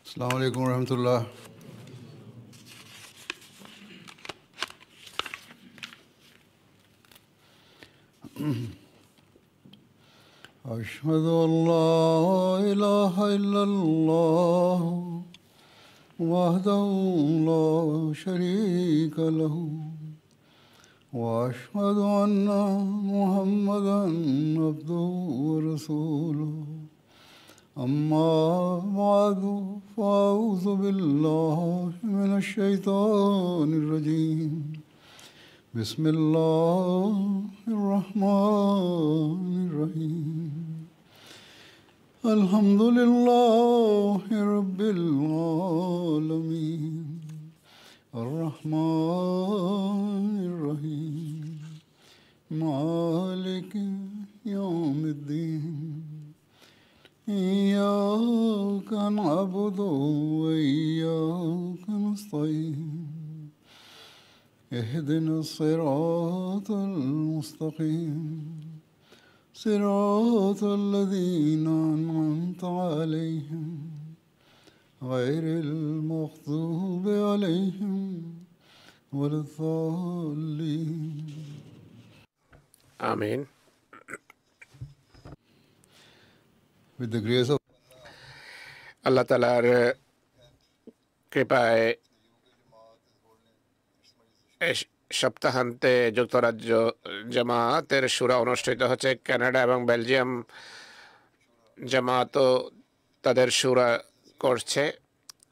السلام عليكم ورحمة الله. أشهد أن لا إله إلا الله وحده لا شريك له وأشهد أن محمدا عبده ورسوله أما بعد فأعوذ بالله من الشيطان الرجيم بسم الله الرحمن الرحيم الحمد لله رب العالمين الرحمن الرحيم مالك يوم الدين إياك نعبد وإياك نستعين اهدنا الصراط المستقيم صراط الذين أنعمت عليهم غير المغضوب عليهم ولا الضالين Amin. With the grace of আল্লাহ তাআলার কৃপায় সপ্তাহান্তে যুক্তরাজ্য জামাতের শুরা অনুষ্ঠিত হচ্ছে। কানাডা এবং বেলজিয়াম জামাতও তাদের শুরা করছে।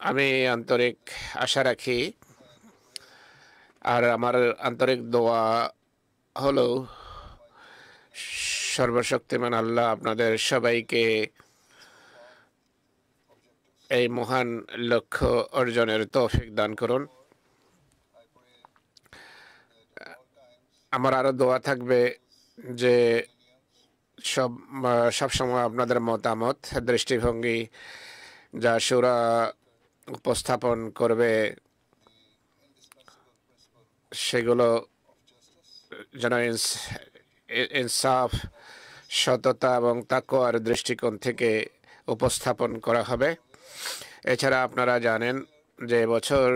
আমি আন্তরিক আশা রাখি আর আমার আন্তরিক দোয়া হলো সর্বশক্তিমান আল্লাহ আপনাদের সবাইকে এই মহান লক্ষ্য অর্জনের তৌফিক দান করুন। আমার আরো দোয়া থাকবে যে সবসময় আপনাদের মতামত, দৃষ্টিভঙ্গি যা শুরা উপস্থাপন করবে সেগুলো যেন ইনসাফ, সততা এবং তাকওয়ার দৃষ্টিকোণ থেকে উপস্থাপন করা হবে। এছাড়া আপনারা জানেন যে বছর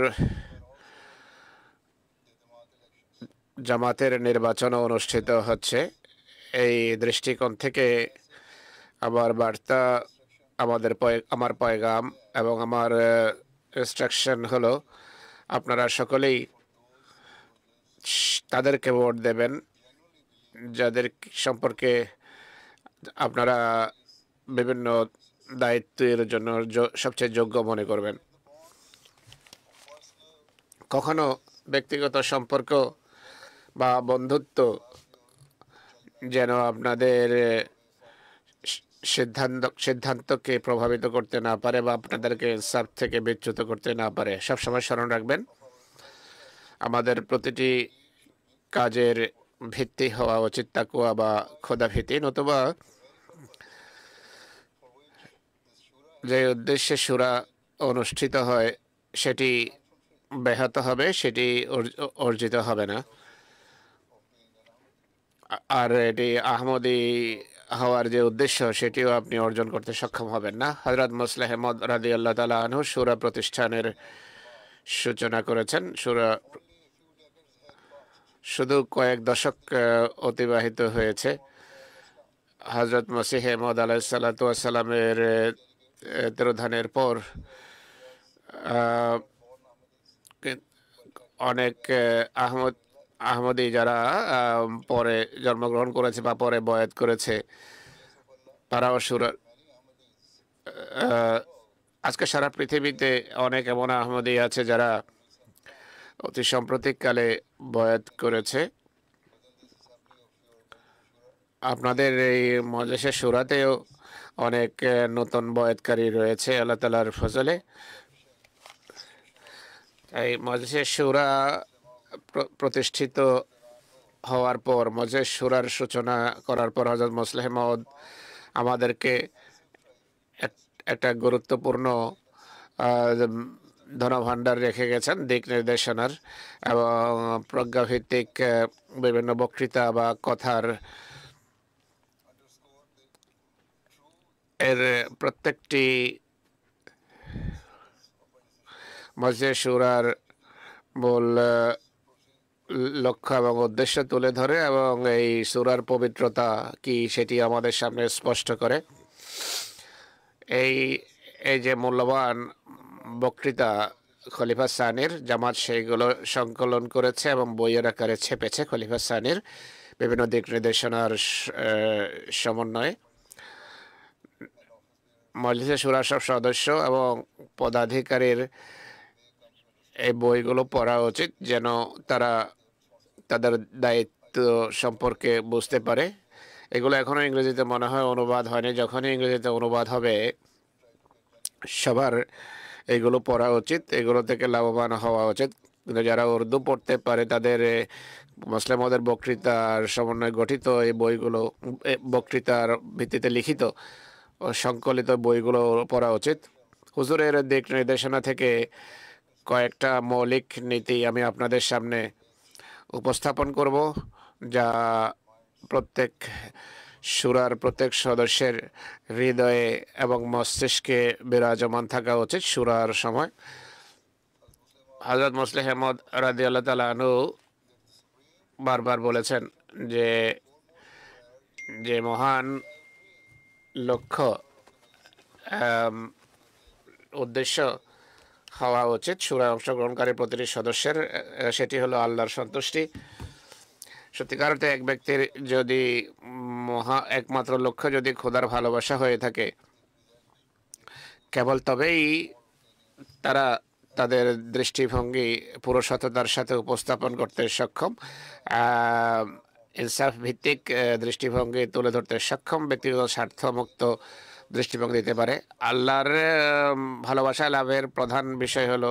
জামাতের নির্বাচন অনুষ্ঠিত হচ্ছে। এই দৃষ্টিকোণ থেকে আমার বার্তা, আমার পয়গাম এবং আমার ইনস্ট্রাকশন হলো আপনারা সকলেই তাদেরকে ভোট দেবেন যাদের সম্পর্কে আপনারা বিভিন্ন দায়িত্বের জন্য সবচেয়ে যোগ্য মনে করবেন। কখনো ব্যক্তিগত সম্পর্ক বা বন্ধুত্ব যেন আপনাদের সিদ্ধান্তকে প্রভাবিত করতে না পারে বা আপনাদেরকে ইনসাফ থেকে বিচ্যুত করতে না পারে। সবসময় স্মরণ রাখবেন আমাদের প্রতিটি কাজের ভিত্তি হওয়া উচিত তাকওয়া বা খোদাভীতি, নতুবা যে উদ্দেশ্যে শুরা অনুষ্ঠিত হয় সেটি ব্যাহত হবে, সেটি অর্জিত হবে না। আর এটি আহমদী হওয়ার যে উদ্দেশ্য সেটিও আপনি অর্জন করতে সক্ষম হবেন না। হযরত মুসলিহ মাউদ রাদিয়াল্লাহু তাআলা আনহু শুরা প্রতিষ্ঠানের সূচনা করেছেন। শুরা শুধু কয়েক দশক অতিবাহিত হয়েছে। হযরত মসিহ মাউদ আলাইহিস সালাতু ওয়াস সালামের তিরোধানের পর অনেক আহমদী যারা পরে জন্মগ্রহণ করেছে বা পরে বয়াত করেছে তারাও শুরা আজকে সারা পৃথিবীতে অনেক এমন আহমদী আছে যারা অতি সাম্প্রতিককালে বয়াত করেছে। আপনাদের এই মজলিসে শুরাতেও অনেক নতুন বয়াতকারী রয়েছে আল্লাহ তাআলার ফজলে। এই মজলিসে শুরা প্রতিষ্ঠিত হওয়ার পর, মজলিস শুরার সূচনা করার পর হযরত মুসলিহ মাউদ আমাদেরকে একটা গুরুত্বপূর্ণ ধনভাণ্ডার রেখে গেছেন দিক নির্দেশনার এবং প্রজ্ঞাভিত্তিক বিভিন্ন বক্তৃতা বা কথার। এর প্রত্যেকটি মজলিসে শুরার মূল লক্ষ্য এবং উদ্দেশ্য তুলে ধরে এবং এই সূরার পবিত্রতা কি সেটি আমাদের সামনে স্পষ্ট করে। এই এই যে মূল্যবান বক্তৃতা খলিফা সানির জামাত সেইগুলো সংকলন করেছে এবং বইয়ের আকারে ছেপেছে খলিফা সানির বিভিন্ন দিক নির্দেশনার সমন্বয়ে। মজলিসে শুরার সব সদস্য এবং পদাধিকারীর এই বইগুলো পড়া উচিত যেন তারা তাদের দায়িত্ব সম্পর্কে বুঝতে পারে। এগুলো এখনো ইংরেজিতে মনে হয় অনুবাদ হয়নি। যখনই ইংরেজিতে অনুবাদ হবে সবার এগুলো পড়া উচিত, এগুলো থেকে লাভবান হওয়া উচিত। কিন্তু যারা উর্দু পড়তে পারে তাদের মুসলিম ওদের বক্তৃতার সমন্বয়ে গঠিত এই বইগুলো, বক্তৃতার ভিত্তিতে লিখিত ও সংকলিত বইগুলো পড়া উচিত। হুজুরের দিক নির্দেশনা থেকে কয়েকটা মৌলিক নীতি আমি আপনাদের সামনে উপস্থাপন করব, যা প্রত্যেক সূরার প্রত্যেক সদস্যের হৃদয়ে এবং মস্তিষ্কে বিরাজমান থাকা উচিত সূরার সময়। হযরত মুসলিহ আহমদ রাদিয়াল্লাহু তাআলা আনহু বারবার বলেছেন যে যে মহান লক্ষ্য উদ্দেশ্য হওয়া উচিত সূরায় অংশগ্রহণকারী প্রতিটি সদস্যের, সেটি হলো আল্লাহর সন্তুষ্টি। সত্যিকার অর্থে এক ব্যক্তির যদি একমাত্র লক্ষ্য যদি খোদার ভালোবাসা হয়ে থাকে, কেবল তবেই তারা তাদের দৃষ্টিভঙ্গি পুরো সততার সাথে উপস্থাপন করতে সক্ষম, ইনসাফ ভিত্তিক দৃষ্টিভঙ্গি তুলে ধরতে সক্ষম, ব্যক্তিগত স্বার্থমুক্ত দৃষ্টিভঙ্গি দিতে পারে। আল্লাহর ভালোবাসা লাভের প্রধান বিষয় হলো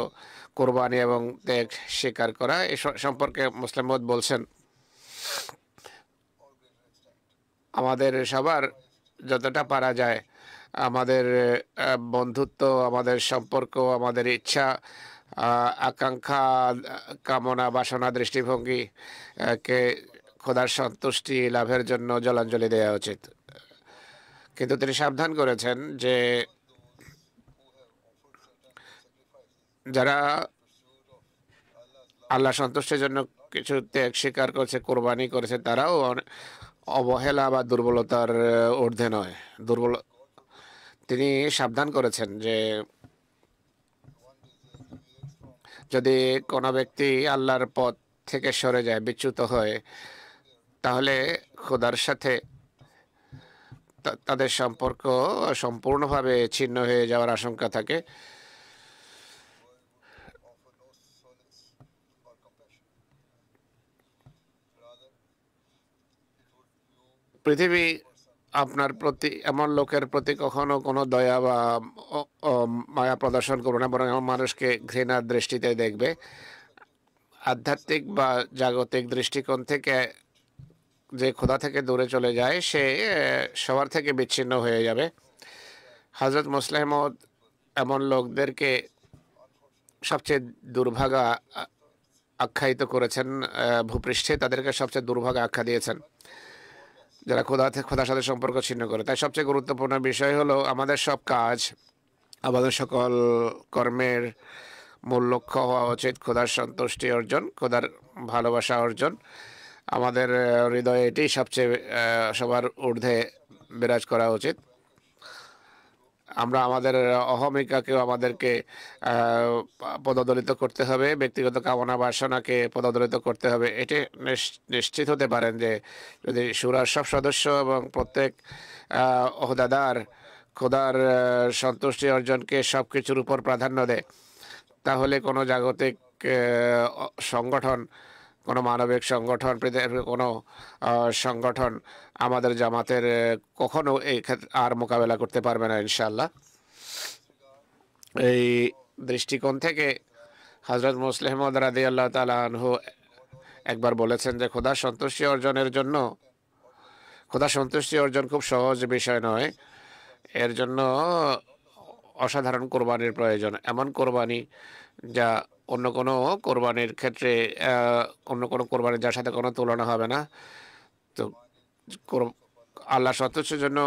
কোরবানি এবং ত্যাগ স্বীকার করা। এ সম্পর্কে মুসলিম মত বলছেন, আমাদের সবার যতটা পারা যায় আমাদের বন্ধুত্ব, আমাদের সম্পর্ক, আমাদের ইচ্ছা, আকাঙ্ক্ষা, কামনা, বাসনা, দৃষ্টিভঙ্গি কে খোদার সন্তুষ্টি লাভের জন্য জলাঞ্জলি দেওয়া উচিত। কিন্তু তিনি সাবধান করেছেন যে যারা আল্লাহ সন্তুষ্টির জন্য কিছু ত্যাগ স্বীকার করেছে, কোরবানি করেছে, তারাও অবহেলা বা দুর্বলতার ঊর্ধ্বে নয়। তিনি সাবধান করেছেন যে যদি কোনো ব্যক্তি আল্লাহর পথ থেকে সরে যায়, বিচ্যুত হয়, তাহলে খোদার সাথে তাদের সম্পর্ক সম্পূর্ণভাবে ছিন্ন হয়ে যাওয়ার আশঙ্কা থাকে। পৃথিবী আপনার প্রতি এমন লোকের প্রতি কখনো কোনো দয়া বা মায়া প্রদর্শন করবে না, বরং এমন মানুষকে ঘৃণার দৃষ্টিতে দেখবে। আধ্যাত্মিক বা জাগতিক দৃষ্টিকোণ থেকে যে খোদা থেকে দূরে চলে যায় সে সবার থেকে বিচ্ছিন্ন হয়ে যাবে। হযরত মুসলিহ মওদ এমন লোকদেরকে সবচেয়ে দুর্ভাগা আখ্যায়িত করেছেন, ভূপৃষ্ঠে তাদেরকে সবচেয়ে দুর্ভাগা আখ্যা দিয়েছেন যারা খোদার সাথে সম্পর্ক ছিন্ন করে। তাই সবচেয়ে গুরুত্বপূর্ণ বিষয় হলো আমাদের সব কাজ, আমাদের সকল কর্মের মূল লক্ষ্য হওয়া উচিত খোদার সন্তুষ্টি অর্জন, খোদার ভালোবাসা অর্জন। আমাদের হৃদয়ে এটি সবচেয়ে সবার ঊর্ধ্বে বিরাজ করা উচিত। আমরা আমাদের অহমিকাকেও আমাদেরকে পদদলিত করতে হবে, ব্যক্তিগত কামনা বাসনাকে পদদলিত করতে হবে। এটি নিশ্চিত হতে পারেন যে যদি সূরার সব সদস্য এবং প্রত্যেক ওহদাদার খোদার সন্তুষ্টি অর্জনকে সব কিছুর উপর প্রাধান্য দেয়, তাহলে কোনো জাগতিক সংগঠন, কোনো মানবিক সংগঠন, পৃথিবীর কোনো সংগঠন আমাদের জামাতের কখনো এই ক্ষেত্রে আর মোকাবেলা করতে পারবে না ইনশাআল্লাহ। এই দৃষ্টিকোণ থেকে হযরত মুসলিহ মওদ রাদিয়াল্লাহু তাআলা আনহু একবার বলেছেন যে খোদার সন্তুষ্টি অর্জনের জন্য, খোদার সন্তুষ্টি অর্জন খুব সহজ বিষয় নয়, এর জন্য অসাধারণ কোরবানির প্রয়োজন। এমন কোরবানি যা অন্য কোনো কোরবানির ক্ষেত্রে, অন্য কোনো কোরবানির যার সাথে কোনো তুলনা হবে না। তো আল্লাহ সন্তুষ্টির জন্য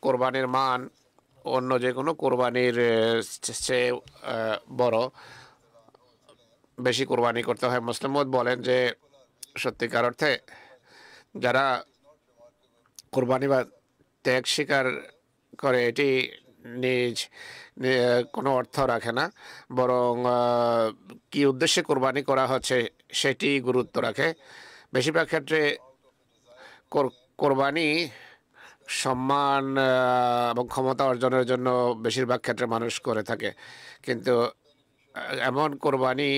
কোরবানির মান অন্য যে কোনো কোরবানির চেয়ে বড়। বেশি কোরবানি করতে হয়। মুসলিম মত বলেন যে সত্যিকার অর্থে যারা কোরবানি বা ত্যাগ স্বীকার করে এটি নিজ কোনো অর্থ রাখে না, বরং কি উদ্দেশ্যে কোরবানি করা হচ্ছে সেটি গুরুত্ব রাখে। বেশিরভাগ ক্ষেত্রে কোরবানি সম্মান এবং ক্ষমতা অর্জনের জন্য বেশিরভাগ ক্ষেত্রে মানুষ করে থাকে, কিন্তু এমন কোরবানি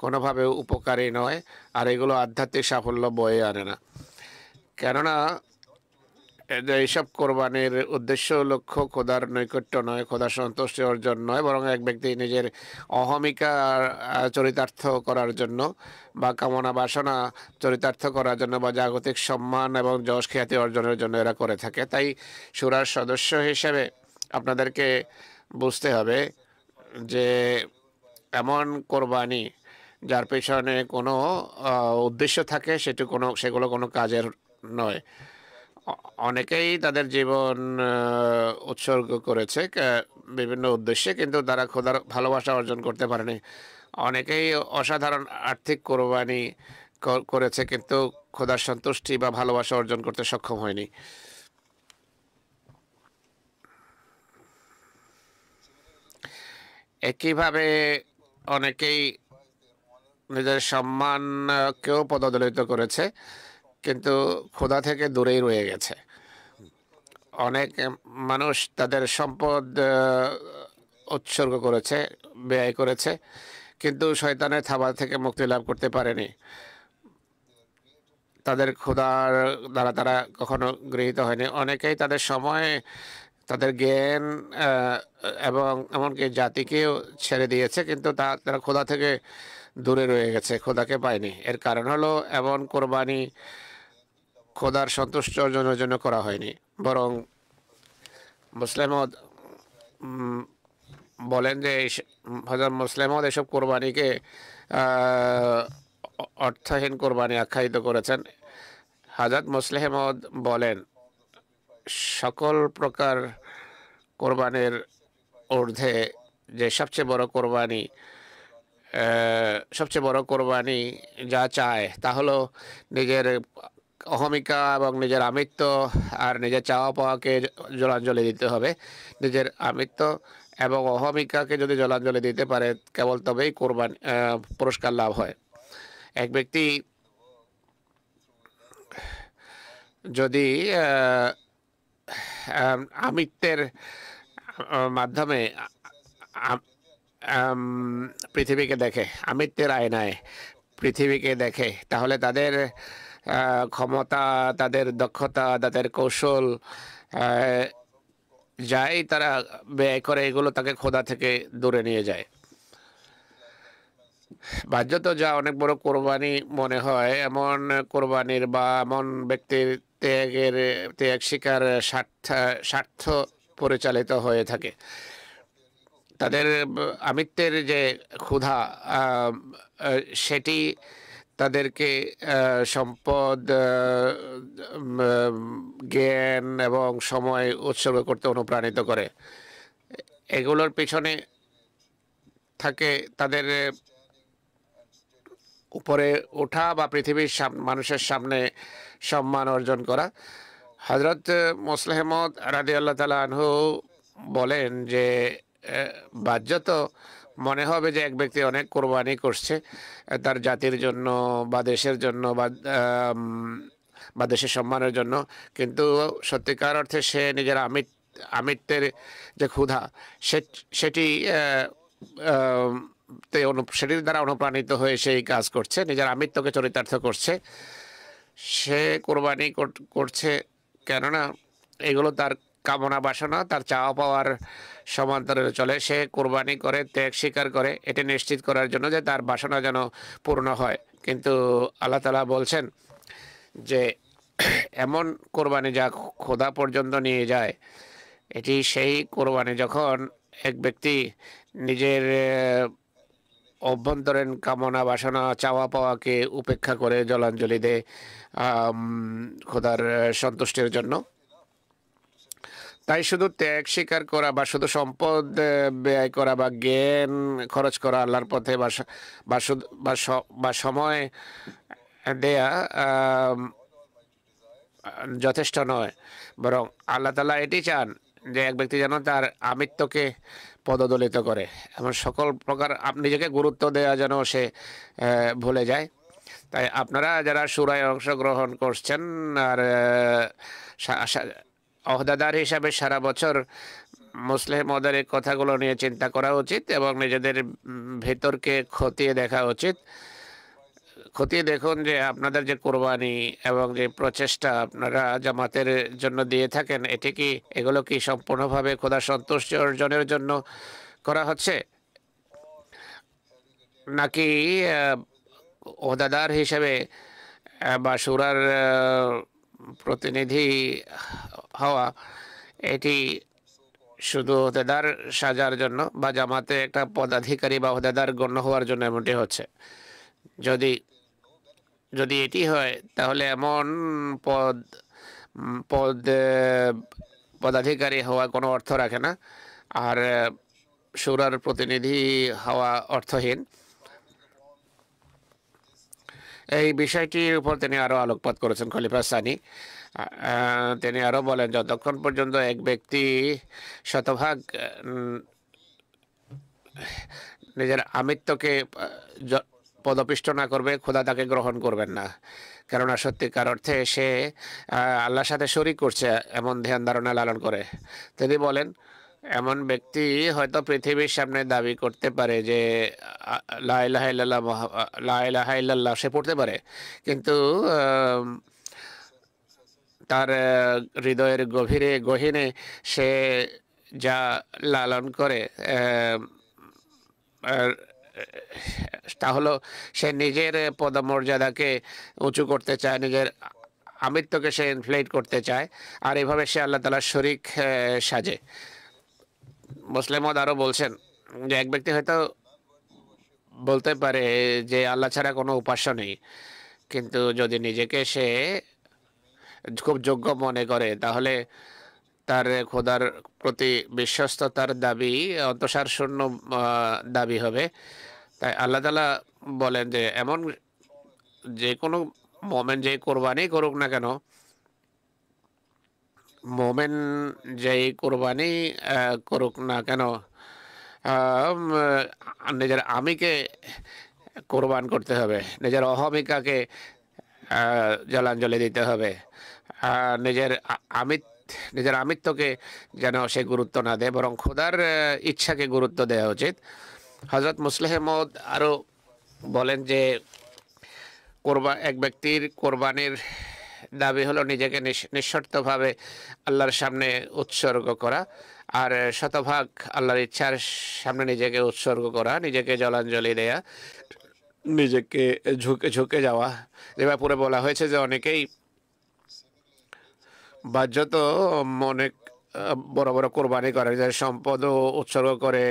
কোনোভাবে উপকারী নয়, আর এগুলো আধ্যাত্মিক সাফল্য বয়ে আনে না। কেননা এইসব কোরবানির উদ্দেশ্য লক্ষ্য খোদার নৈকট্য নয়, খোদার সন্তুষ্টি অর্জন নয়, বরং এক ব্যক্তি নিজের অহমিকা চরিতার্থ করার জন্য বা কামনা বাসনা চরিতার্থ করার জন্য বা জাগতিক সম্মান এবং যশ খ্যাতি অর্জনের জন্য এরা করে থাকে। তাই সূরার সদস্য হিসেবে আপনাদেরকে বুঝতে হবে যে এমন কোরবানি যার পেছনে কোনো উদ্দেশ্য থাকে সেগুলো কোনো কাজের নয়। অনেকেই তাদের জীবন উৎসর্গ করেছে বিভিন্ন উদ্দেশ্যে, কিন্তু তারা খোদার ভালোবাসা অর্জন করতে পারেনি। অনেকেই অসাধারণ আর্থিক কোরবানি করেছে, কিন্তু খোদার সন্তুষ্টি বা ভালোবাসা অর্জন করতে সক্ষম হয়নি। একইভাবে অনেকেই নিজের সম্মানকেও পদদলিত করেছে, কিন্তু খোদা থেকে দূরেই রয়ে গেছে। অনেক মানুষ তাদের সম্পদ উৎসর্গ করেছে, ব্যয় করেছে, কিন্তু শয়তানের থাবা থেকে মুক্তি লাভ করতে পারেনি। তাদের খোদার দ্বারা তারা কখনো গৃহীত হয়নি। অনেকেই তাদের সময়, তাদের জ্ঞান এবং এমনকি জাতিকেও ছেড়ে দিয়েছে, কিন্তু তারা খোদা থেকে দূরে রয়ে গেছে, খোদাকে পায়নি। এর কারণ হলো এমন কোরবানি খোদার সন্তুষ্ট অর্জনের জন্য করা হয়নি, বরং মুসলিম বলেন যে হযরত মুসলিম এসব কোরবানিকে অর্থহীন কোরবানি আখ্যায়িত করেছেন। হযরত মুসলিম বলেন সকল প্রকার কোরবানির ঊর্ধ্বে যে সবচেয়ে বড় কোরবানি যা চায় তা হলো নিজের অহমিকা এবং নিজের আমিত্ব আর নিজের চাওয়া পাওয়াকে জলাঞ্জলি দিতে হবে। নিজের আমিত্ব এবং অহমিকাকে যদি জলাঞ্জলি দিতে পারে, কেবল তবেই কোরবানি পুরস্কার লাভ হয়। এক ব্যক্তি যদি আমিত্বের মাধ্যমে পৃথিবীকে দেখে, আমিত্বের আয়নায় পৃথিবীকে দেখে, তাহলে তাদের ক্ষমতা, তাদের দক্ষতা, তাদের কৌশল যাই তারা ব্যয় করে, এগুলো তাকে খোদা থেকে দূরে নিয়ে যায়। বাহ্যত যা অনেক বড় কোরবানি মনে হয়, এমন কোরবানির বা এমন ব্যক্তির ত্যাগ শিকার স্বার্থ পরিচালিত হয়ে থাকে। তাদের আমিত্বের যে ক্ষুধা, সেটি তাদেরকে সম্পদ, জ্ঞান এবং সময় উৎসর্গ করতে অনুপ্রাণিত করে। এগুলোর পিছনে থাকে তাদের উপরে ওঠা বা পৃথিবীর মানুষের সামনে সম্মান অর্জন করা। হযরত মুসলিম রাদিয়াল্লাহু তাআলা আনহু বলেন যে বাহ্যত মনে হবে যে এক ব্যক্তি অনেক কোরবানি করছে তার জাতির জন্য বা দেশের জন্য বা দেশের সম্মানের জন্য, কিন্তু সত্যিকার অর্থে সে নিজের আমিত্বের যে ক্ষুধা সেটি সেটির দ্বারা অনুপ্রাণিত হয়ে সেই কাজ করছে, নিজের আমিত্বকে চরিতার্থ করছে। সে কোরবানি করছে কেননা এগুলো তার কামনা বাসনা, তার চাওয়া পাওয়ার সমান্তরে চলে। সে কোরবানি করে, ত্যাগ স্বীকার করে, এটা নিশ্চিত করার জন্য যে তার বাসনা যেন পূর্ণ হয়। কিন্তু আল্লাহ তাআলা বলছেন যে এমন কোরবানি যা খোদা পর্যন্ত নিয়ে যায়, এটি সেই কোরবানি যখন এক ব্যক্তি নিজের অভ্যন্তরীণ কামনা বাসনা চাওয়া পাওয়াকে উপেক্ষা করে জলাঞ্জলি দেয় খোদার সন্তুষ্টির জন্য। তাই শুধু ত্যাগ স্বীকার করা বা শুধু সম্পদ ব্যয় করা বা জ্ঞান খরচ করা আল্লাহর পথে বা শুধু বা সময় দেয়া যথেষ্ট নয়, বরং আল্লাহ তাআলা এটি চান যে এক ব্যক্তি যেন তার আমিত্বকে পদদলিত করে, এমন সকল প্রকার নিজেকে গুরুত্ব দেওয়া যেন সে ভুলে যায়। তাই আপনারা যারা শুরায় অংশগ্রহণ করছেন আর অহদাদার হিসাবে সারা বছর মুসলিম ওদের এই কথাগুলো নিয়ে চিন্তা করা উচিত এবং নিজেদের ভেতরকে খতিয়ে দেখা উচিত। খতিয়ে দেখুন যে আপনাদের যে কোরবানি এবং যে প্রচেষ্টা আপনারা জামাতের জন্য দিয়ে থাকেন, এগুলো কি সম্পূর্ণভাবে খোদা সন্তুষ্টি অর্জনের জন্য করা হচ্ছে, নাকি ওহদাদার হিসেবে বা শুরার প্রতিনিধি হওয়া এটি শুধু ওহদাদার সাজার জন্য বা জামাতে একটা পদাধিকারী বা ওহদাদার গণ্য হওয়ার জন্য এমনটি হচ্ছে? যদি যদি এটি হয় তাহলে এমন পদ পদ পদাধিকারী হওয়া কোনো অর্থ রাখে না, আর শুরার প্রতিনিধি হওয়া অর্থহীন। এই বিষয়টির উপর তিনি আরো আলোকপাত করেছেন খলিফা সানি। তিনি আরো বলেন, যতক্ষণ পর্যন্ত এক ব্যক্তি শতভাগ নিজের আমিত্বকে পদপিষ্ট না করবে, খোদা তাকে গ্রহণ করবেন না। কেননা সত্যিকার অর্থে সে আল্লাহর সাথে শরীক করছে এমন ধ্যান ধারণা লালন করে। তিনি বলেন, এমন ব্যক্তি হয়তো পৃথিবীর সামনে দাবি করতে পারে যে লা ইলাহা ইল্লাল্লাহ, লা ইলাহা ইল্লাল্লাহ সে পড়তে পারে, কিন্তু তার হৃদয়ের গহীনে সে যা লালন করে তা হলো সে নিজের পদমর্যাদাকে উঁচু করতে চায়, নিজের আমিত্বকে সে ইনফ্লেট করতে চায়, আর এভাবে সে আল্লাহ তাআলার শরীক সাজে। মুসলিম আরও বলছেন যে এক ব্যক্তি হয়তো বলতে পারে যে আল্লাহ ছাড়া কোনো উপাস্য নেই, কিন্তু যদি নিজেকে সে খুব যোগ্য মনে করে তাহলে তার খোদার প্রতি বিশ্বস্ততার দাবি অন্তঃসার শূন্য দাবি হবে। তাই আল্লাহ তাআলা বলেন যে এমন যে কোনো মোমেন যে কোরবানি করুক না কেন, মোমেন যেই কোরবানি করুক না কেন, নিজের আমিকে কোরবান করতে হবে, নিজের অহমিকাকে জলাঞ্জলি দিতে হবে, নিজের আমিত্বকে যেন সে গুরুত্ব না দেয়, বরং খোদার ইচ্ছাকে গুরুত্ব দেওয়া উচিত। হযরত মুসলিহ মউদ আরও বলেন যে এক ব্যক্তির কোরবানির দাবি হলো নিজেকে নিঃশর্তভাবে আল্লাহর সামনে উৎসর্গ করা, আর শতভাগ আল্লাহর ইচ্ছার সামনে নিজেকে উৎসর্গ করা, নিজেকে জলাঞ্জলি দেয়া, নিজেকে ঝুঁকে যাওয়া। যে ব্যাপারে বলা হয়েছে যে অনেকেই বাহ্যত অনেক বড় বড় কোরবানি করে, যে সম্পদও উৎসর্গ করে,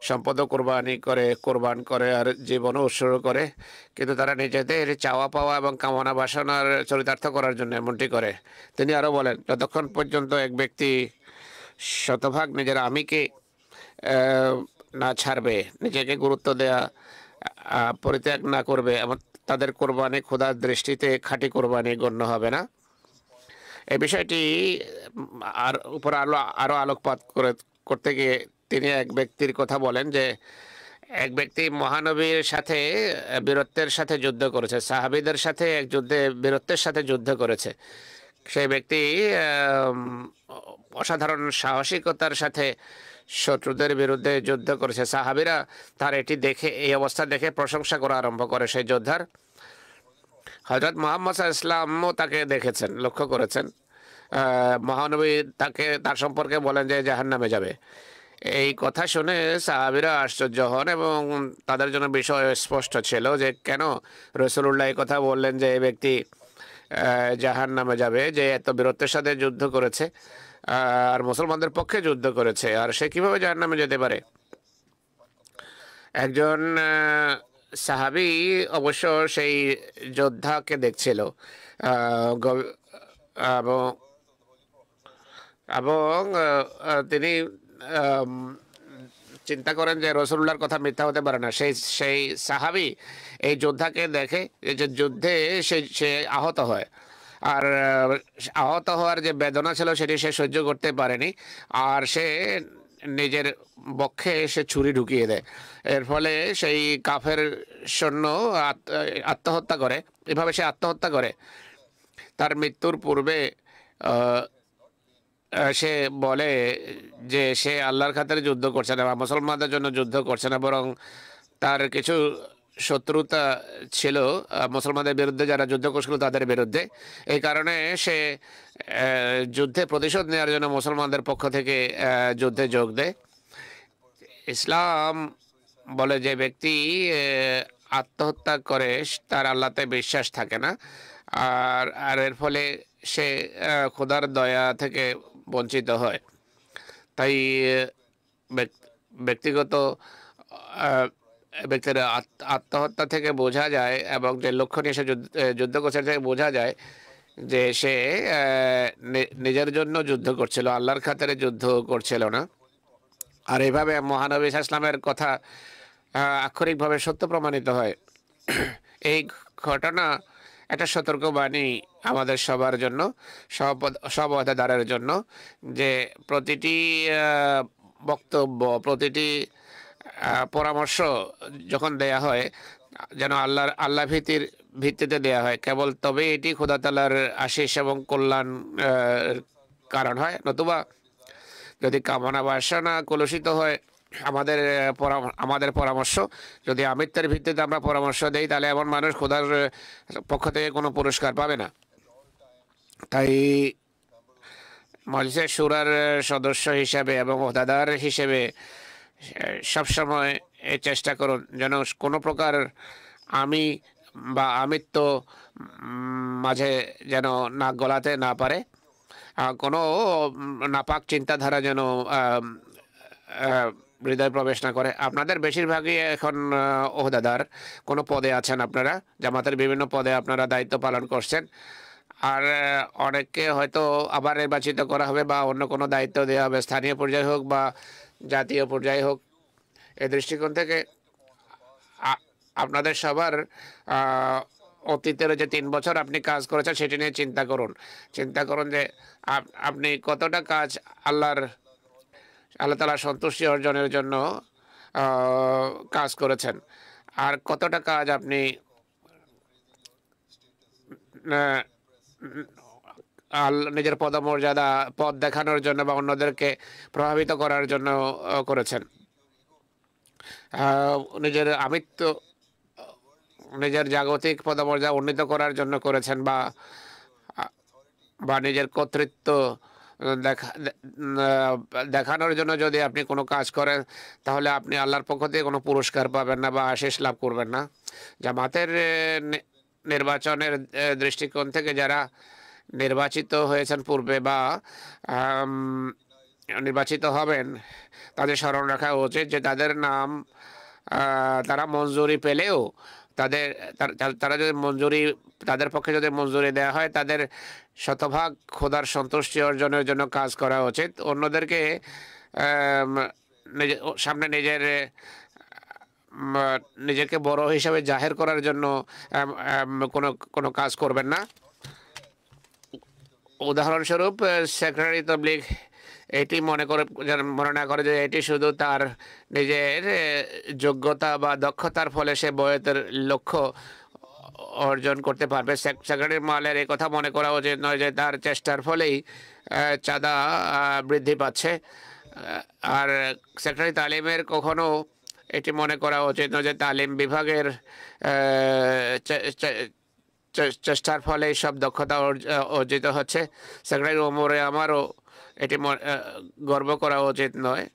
সম্পদও কোরবান করে আর জীবনও উৎসর্গ করে, কিন্তু তারা নিজেদের চাওয়া পাওয়া এবং কামনা বাসনার চরিতার্থ করার জন্য এমনটি করে। তিনি আরও বলেন, যতক্ষণ পর্যন্ত এক ব্যক্তি শতভাগ নিজের আমিকে না ছাড়বে, নিজেকে গুরুত্ব দেয়া পরিত্যাগ না করবে, এমন তাদের কোরবানি খোদার দৃষ্টিতে খাঁটি কোরবানি গণ্য হবে না। এই বিষয়টি উপর আরো আলোকপাত করতে গিয়ে তিনি এক ব্যক্তির কথা বলেন যে এক ব্যক্তি মহানবীর সাথে বীরত্বের সাথে যুদ্ধ করেছে, সাহাবীদের সাথে এক যুদ্ধে বীরত্বের সাথে যুদ্ধ করেছে। সেই ব্যক্তি অসাধারণ সাহসিকতার সাথে শত্রুদের বিরুদ্ধে যুদ্ধ করেছে। সাহাবীরা তার এই অবস্থা দেখে প্রশংসা করা আরম্ভ করে সেই যোদ্ধার। হযরত মুহাম্মদ সাল্লাল্লাহু আলাইহি ওয়াসাল্লামও তাকে দেখেছেন, লক্ষ্য করেছেন। মহানবী তার সম্পর্কে বলেন যে জাহান্নামে যাবে। এই কথা শুনে সাহাবীরা আশ্চর্য হন এবং তাদের জন্য বিষয় স্পষ্ট ছিল যে কেন রাসূলুল্লাহ এই কথা বললেন যে এই ব্যক্তি জাহান্নামে যাবে, যে এত বীরত্বের সাথে যুদ্ধ করেছে আর মুসলমানদের পক্ষে যুদ্ধ করেছে, আর সে কিভাবে জাহান্নামে যেতে পারে। একজন সাহাবী অবশ্য সেই যোদ্ধাকে দেখছিল এবং এবং তিনি আম, চিন্তা করেন যে রসুল্লাহর কথা মিথ্যা হতে পারে না। সেই সাহাবি এই যোদ্ধাকে দেখে যে যুদ্ধে সে আহত হয়, আর আহত হওয়ার যে বেদনা ছিল সেটি সে সহ্য করতে পারেনি, আর সে নিজের বক্ষে সে ছুরি ঢুকিয়ে দেয়। এর ফলে সেই কাফের সৈন্য আত্মহত্যা করে। এভাবে সে আত্মহত্যা করে। তার মৃত্যুর পূর্বে সে বলে যে সে আল্লাহর খাতিরে যুদ্ধ করছে না বা মুসলমানদের জন্য যুদ্ধ করছে না, বরং তার কিছু শত্রুতা ছিল মুসলমানদের বিরুদ্ধে, যারা যুদ্ধ করছিল তাদের বিরুদ্ধে। এই কারণে সে যুদ্ধে প্রতিশোধ নেওয়ার জন্য মুসলমানদের পক্ষ থেকে যুদ্ধে যোগ দেয়। ইসলাম বলে যে ব্যক্তি আত্মহত্যা করে তার আল্লাহতে বিশ্বাস থাকে না, আর এর ফলে সে খোদার দয়া থেকে বঞ্চিত হয়। তাই ব্যক্তিগত ব্যক্তির আত্মহত্যা থেকে বোঝা যায় এবং যে লক্ষ্য নিয়ে সে যুদ্ধ করছে থেকে বোঝা যায় যে সে নিজের জন্য যুদ্ধ করছিল, আল্লাহর খাতিরে যুদ্ধ করছিল না। আর এইভাবে মহানবী ইসলামের কথা আক্ষরিকভাবে সত্য প্রমাণিত হয়। এই ঘটনা একটা সতর্কবাণী আমাদের সবার জন্য, সব অহদেদারের জন্য, যে প্রতিটি বক্তব্য, প্রতিটি পরামর্শ যখন দেয়া হয় যেন আল্লাহ ভীতির ভিত্তিতে দেয়া হয়। কেবল তবে এটি খোদা তাআলার আশীষ এবং কল্যাণ কারণ হয়। নতুবা যদি কামনা বাসনা কলুষিত হয়, আমাদের পরামর্শ যদি আমিত্বের ভিত্তিতে আমরা পরামর্শ দেই, তাহলে এমন মানুষ খোদার পক্ষ থেকে কোনো পুরস্কার পাবে না। তাই মজলিসে শুরার সদস্য হিসেবে এবং ওহদাদার হিসেবে সবসময় এই চেষ্টা করুন যেন কোনো প্রকার আমি বা আমিত্ব মাঝে যেন নাক গলাতে না পারে, কোনো নাপাক চিন্তাধারা যেন হৃদয় প্রবেশ না করে। আপনাদের বেশিরভাগই এখন ওহদাদার কোনো পদে আছেন, আপনারা জামাতের বিভিন্ন পদে আপনারা দায়িত্ব পালন করছেন, আর অনেককে হয়তো আবার নির্বাচিত করা হবে বা অন্য কোনো দায়িত্ব দেওয়া হবে, স্থানীয় পর্যায়ে হোক বা জাতীয় পর্যায়ে হোক। এই দৃষ্টিকোণ থেকে আপনাদের সবার অতীতের যে 3 বছর আপনি কাজ করেছেন সেটি নিয়ে চিন্তা করুন যে আপনি কতটা কাজ আল্লাহ তাআলা সন্তুষ্টি অর্জনের জন্য কাজ করেছেন, আর কতটা কাজ আপনি নিজের পদমর্যাদা পদ দেখানোর জন্য বা অন্যদেরকে প্রভাবিত করার জন্য করেছেন। নিজের আমিত্ব, নিজের জাগতিক পদমর্যাদা উন্নীত করার জন্য করেছেন, বা নিজের কর্তৃত্ব দেখানোর জন্য যদি আপনি কোনো কাজ করেন, তাহলে আপনি আল্লাহর পক্ষ থেকে কোনো পুরস্কার পাবেন না বা আশীষ লাভ করবেন না। জামাতের নির্বাচনের দৃষ্টিকোণ থেকে যারা নির্বাচিত হয়েছেন পূর্বে বা নির্বাচিত হবেন, তাদের স্মরণ রাখা উচিত যে তাদের নাম তারা মঞ্জুরি পেলেও তারা যদি তাদের পক্ষে যদি মঞ্জুরি দেওয়া হয়, তাদের শতভাগ খোদার সন্তুষ্টি অর্জনের জন্য কাজ করা উচিত। অন্যদেরকে সামনে নিজেকে বড় হিসাবে জাহের করার জন্য কোনো কাজ করবেন না। উদাহরণস্বরূপ সেক্রেটারি তবলিগ এটি মনে না করে যে এটি শুধু তার নিজের যোগ্যতা বা দক্ষতার ফলে সে বয়তের লক্ষ্য অর্জন করতে পারবে। সেক্রেটারি মালের এই কথা মনে করা উচিত নয় যে তার চেষ্টার ফলেই চাঁদা বৃদ্ধি পাচ্ছে। আর সেক্রেটারি তালিমের কখনো এটি মনে করা উচিত নয় যে তালিম বিভাগের চেষ্টার ফলে সব দক্ষতা অর্জিত হচ্ছে। সেক্রেটারি ওমরে আমারও এটি গর্ব করা উচিত নয়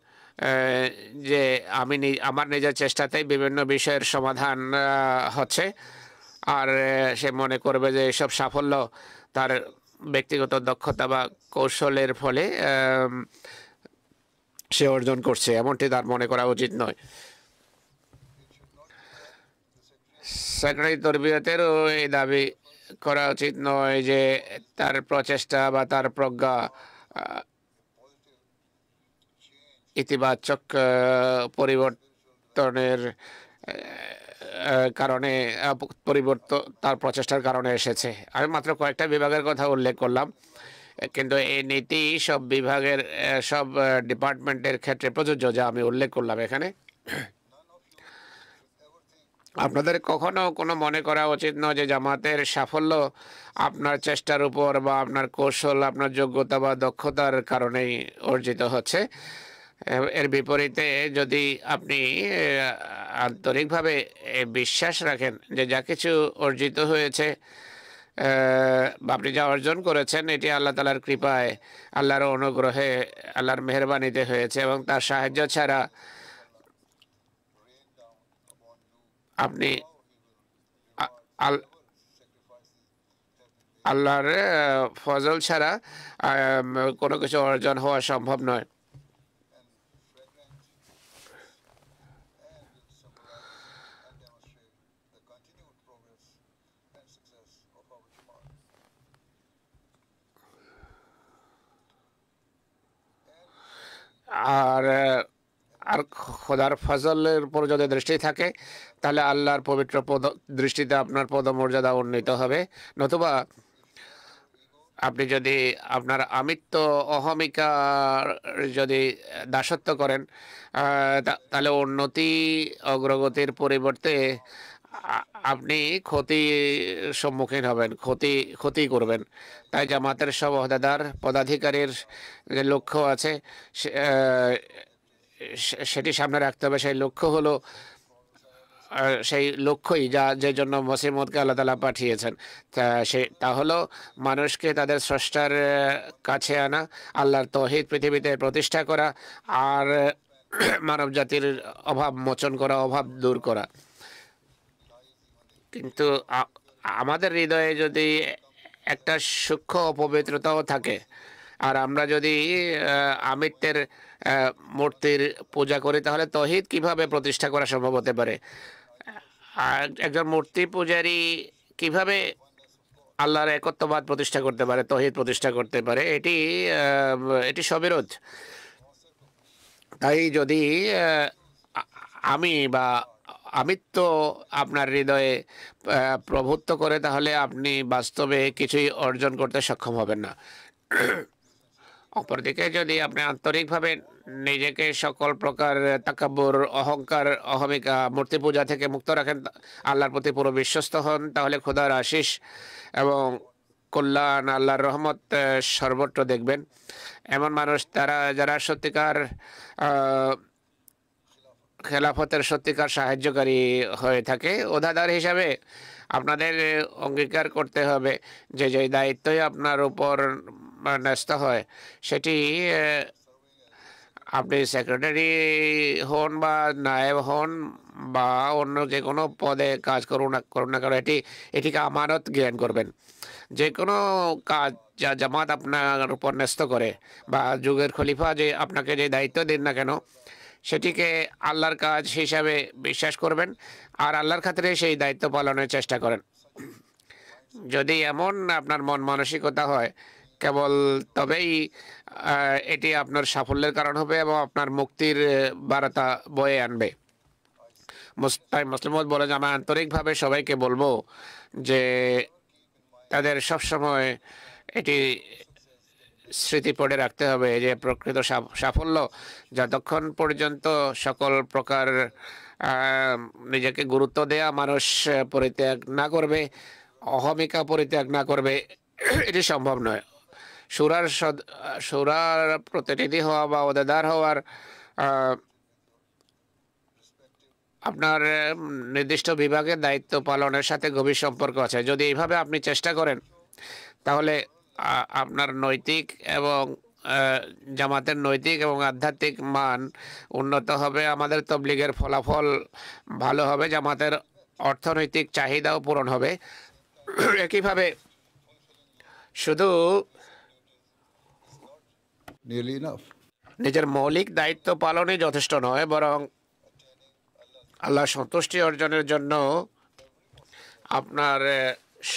যে আমার নিজের চেষ্টাতেই বিভিন্ন বিষয়ের সমাধান হচ্ছে, আর সে মনে করবে যে এসব সাফল্য তার ব্যক্তিগত দক্ষতা বা কৌশলের ফলে সে অর্জন করছে, এমনটি তার মনে করা উচিত নয়। সেক্রেটারি তরবিয়তেরও এই দাবি করা উচিত নয় যে তার প্রচেষ্টা বা তার প্রজ্ঞা ইতিবাচক পরিবর্তনের কারণে পরিবর্তন তার প্রচেষ্টার কারণে এসেছে। আমি মাত্র কয়েকটা বিভাগের কথা উল্লেখ করলাম, কিন্তু এই নীতি সব বিভাগের সব ডিপার্টমেন্টের ক্ষেত্রে প্রযোজ্য, যা আমি উল্লেখ করলাম এখানে। আপনাদের কখনো কোনো মনে করা উচিত নয় যে জামাতের সাফল্য আপনার চেষ্টার উপর বা আপনার কৌশল, আপনার যোগ্যতা বা দক্ষতার কারণেই অর্জিত হচ্ছে। এর বিপরীতে যদি আপনি আন্তরিকভাবে বিশ্বাস রাখেন যে যা কিছু অর্জিত হয়েছে বা আপনি যা অর্জন করেছেন এটি আল্লাহ তাআলার কৃপায়, আল্লাহর অনুগ্রহে, আল্লাহর মেহেরবানিতে হয়েছে এবং তার সাহায্য ছাড়া আপনি আল্লাহর ফজল ছাড়া কোনো কিছু অর্জন হওয়া সম্ভব নয়। আর আর খোদার ফজলের উপর যদি দৃষ্টি থাকে তাহলে আল্লাহর পবিত্র দৃষ্টিতে আপনার পদমর্যাদা উন্নীত হবে। নতুবা আপনি যদি আপনার আমিত্ব অহমিকার যদি দাসত্ব করেন তাহলে উন্নতি অগ্রগতির পরিবর্তে আপনি ক্ষতির সম্মুখীন হবেন, ক্ষতি করবেন। তাই জামাতের সব ওহদেদার পদাধিকারীর যে লক্ষ্য আছে সেটি সামনে রাখতে হবে। সেই লক্ষ্য হলো সেই লক্ষ্যই যে জন্য মসিহ মউদকে আল্লাহ তাআলা পাঠিয়েছেন, তা হলো মানুষকে তাদের স্রষ্টার কাছে আনা, আল্লাহর তৌহিদ পৃথিবীতে প্রতিষ্ঠা করা আর মানব জাতির অভাব মোচন করা, অভাব দূর করা। কিন্তু আমাদের হৃদয়ে যদি একটা সূক্ষ্ম অপবিত্রতাও থাকে আর আমরা যদি আমিত্বের মূর্তির পূজা করি তাহলে তৌহিদ কিভাবে প্রতিষ্ঠা করা সম্ভব হতে পারে? আর একজন মূর্তি পূজারী কিভাবে আল্লাহর একত্ববাদ প্রতিষ্ঠা করতে পারে, তৌহিদ প্রতিষ্ঠা করতে পারে? এটি সবিরোধ। তাই যদি আমি বা আমিত্ব আপনার হৃদয়ে প্রভুত্ব করে তাহলে আপনি বাস্তবে কিছুই অর্জন করতে সক্ষম হবেন না। অপরদিকে যদি আপনি আন্তরিকভাবে নিজেকে সকল প্রকার তাকাব্বুর, অহংকার, অহমিকা, মূর্তি পূজা থেকে মুক্ত রাখেন, আল্লাহর প্রতি পুরো বিশ্বস্ত হন, তাহলে খোদার আশিস এবং কল্যাণ, আল্লাহর রহমত সর্বত্র দেখবেন। এমন মানুষ যারা সত্যিকার খেলাফতের সত্যিকার সাহায্যকারী হয়ে থাকে। ওহদাদার হিসাবে আপনাদের অঙ্গীকার করতে হবে যে যে দায়িত্বই আপনার উপর ন্যস্ত হয় সেটি আপনি সেক্রেটারি হন বা নায়েব হন বা অন্য যে কোনো পদে কাজ করুন না কেন, এটিকে আমানত জ্ঞান করবেন। যে কোনো কাজ যা জামাত আপনার উপর ন্যস্ত করে বা যুগের খলিফা যে আপনাকে যে দায়িত্ব দিন না কেন সেটিকে আল্লাহর কাজ হিসাবে বিশ্বাস করবেন আর আল্লাহর খাতিরে সেই দায়িত্ব পালনের চেষ্টা করেন। যদি এমন আপনার মন মানসিকতা হয় কেবল তবেই এটি আপনার সাফল্যের কারণ হবে এবং আপনার মুক্তির বার্তা বয়ে আনবে। তাই মুসলিম উম্মত বলে যে আমি আন্তরিকভাবে সবাইকে বলবো যে তাদের সবসময় এটি স্মৃতি পড়ে রাখতে হবে যে প্রকৃত সাফল্য যতক্ষণ পর্যন্ত সকল প্রকার নিজেকে গুরুত্ব দেয়া মানুষ পরিত্যাগ না করবে, অহমিকা পরিত্যাগ না করবে, এটি সম্ভব নয়। সুরার প্রতিনিধি হওয়া বা ওহদেদার হওয়ার আপনার নির্দিষ্ট বিভাগের দায়িত্ব পালনের সাথে গভীর সম্পর্ক আছে। যদি এইভাবে আপনি চেষ্টা করেন তাহলে আপনার নৈতিক এবং জামাতের নৈতিক এবং আধ্যাত্মিক মান উন্নত হবে, আমাদের তবলিগের ফলাফল ভালো হবে, জামাতের অর্থনৈতিক চাহিদাও পূরণ হবে। একইভাবে শুধু নিজের মৌলিক দায়িত্ব পালনই যথেষ্ট নয়, বরং আল্লাহ সন্তুষ্টি অর্জনের জন্য আপনার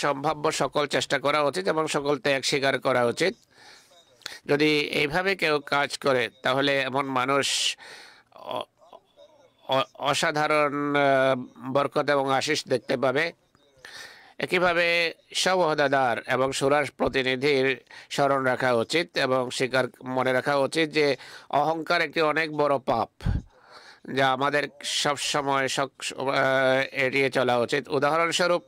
সম্ভাব্য সকল চেষ্টা করা উচিত এবং সকল ত্যাগ স্বীকার করা উচিত। যদি এইভাবে কেউ কাজ করে তাহলে এমন মানুষ অসাধারণ বরকত এবং আশিস দেখতে পাবে। একইভাবে সব ওহদাদার এবং শুরার প্রতিনিধির স্মরণ রাখা উচিত এবং মনে রাখা উচিত যে অহংকার একটি অনেক বড় পাপ, যা আমাদের সব সময় এড়িয়ে চলা উচিত। উদাহরণস্বরূপ,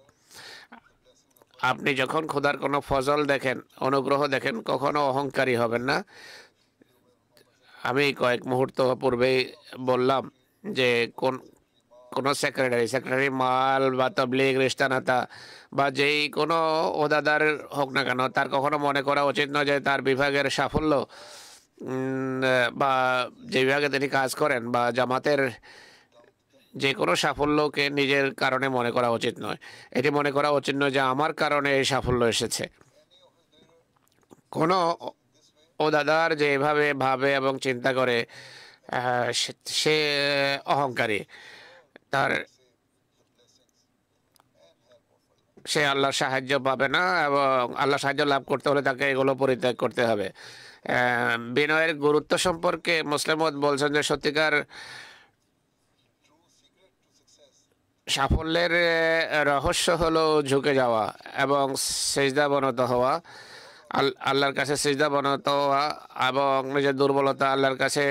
আপনি যখন খোদার কোনো ফজল দেখেন, অনুগ্রহ দেখেন, কখনো অহংকারী হবেন না। আমি কয়েক মুহূর্ত পূর্বেই বললাম যে কোনো সেক্রেটারি মাল বা তবলিগ রিস্তানাতা বা যেই কোনো ওহদাদার হোক না কেন, তার কখনো মনে করা উচিত নয় যে তার বিভাগের সাফল্য বা যে বিভাগে তিনি কাজ করেন বা জামাতের যে কোনো সাফল্যকে নিজের কারণে মনে করা উচিত নয়। এটি মনে করা উচিত নয় যে আমার কারণে এই সাফল্য এসেছে। কোনো ওহদাদার যে এভাবে ভাবে এবং চিন্তা করে সে অহংকারী। সে আল্লাহর সাহায্য পাবে না এবং আল্লাহ সাহায্য লাভ করতে হলে তাকে এগুলো পরিত্যাগ করতে হবে। বিনয়ের গুরুত্ব সম্পর্কে মুসলিম বলছেন যে সত্যিকার সাফল্যের রহস্য হলো ঝুঁকে যাওয়া এবং সেজদা বনত হওয়া, আল্লাহর কাছে সেজদা বনত হওয়া এবং নিজের দুর্বলতা আল্লাহর কাছে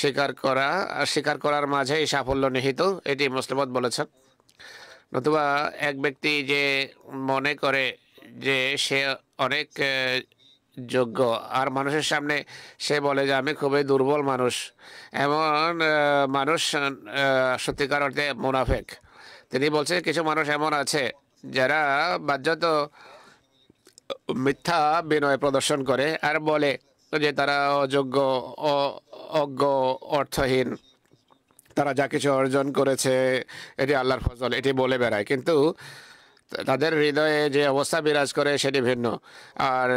স্বীকার করার মাঝেই সাফল্য নিহিত। এটি মুসলিম বলেছেন। নতুবা এক ব্যক্তি যে মনে করে যে সে অনেক যোগ্য আর মানুষের সামনে সে বলে যে আমি খুবই দুর্বল মানুষ, এমন মানুষ সত্যিকার অর্থে মুনাফিক। তিনি বলছেন কিছু মানুষ এমন আছে যারা বাহ্যত মিথ্যা বিনয় প্রদর্শন করে আর বলে যে তারা অযোগ্য, অজ্ঞ, অর্থহীন, তারা যা কিছু অর্জন করেছে এটি আল্লাহর ফজল, এটি বলে বেড়ায়। কিন্তু তাদের হৃদয়ে যে অবস্থা বিরাজ করে সেটি ভিন্ন। আর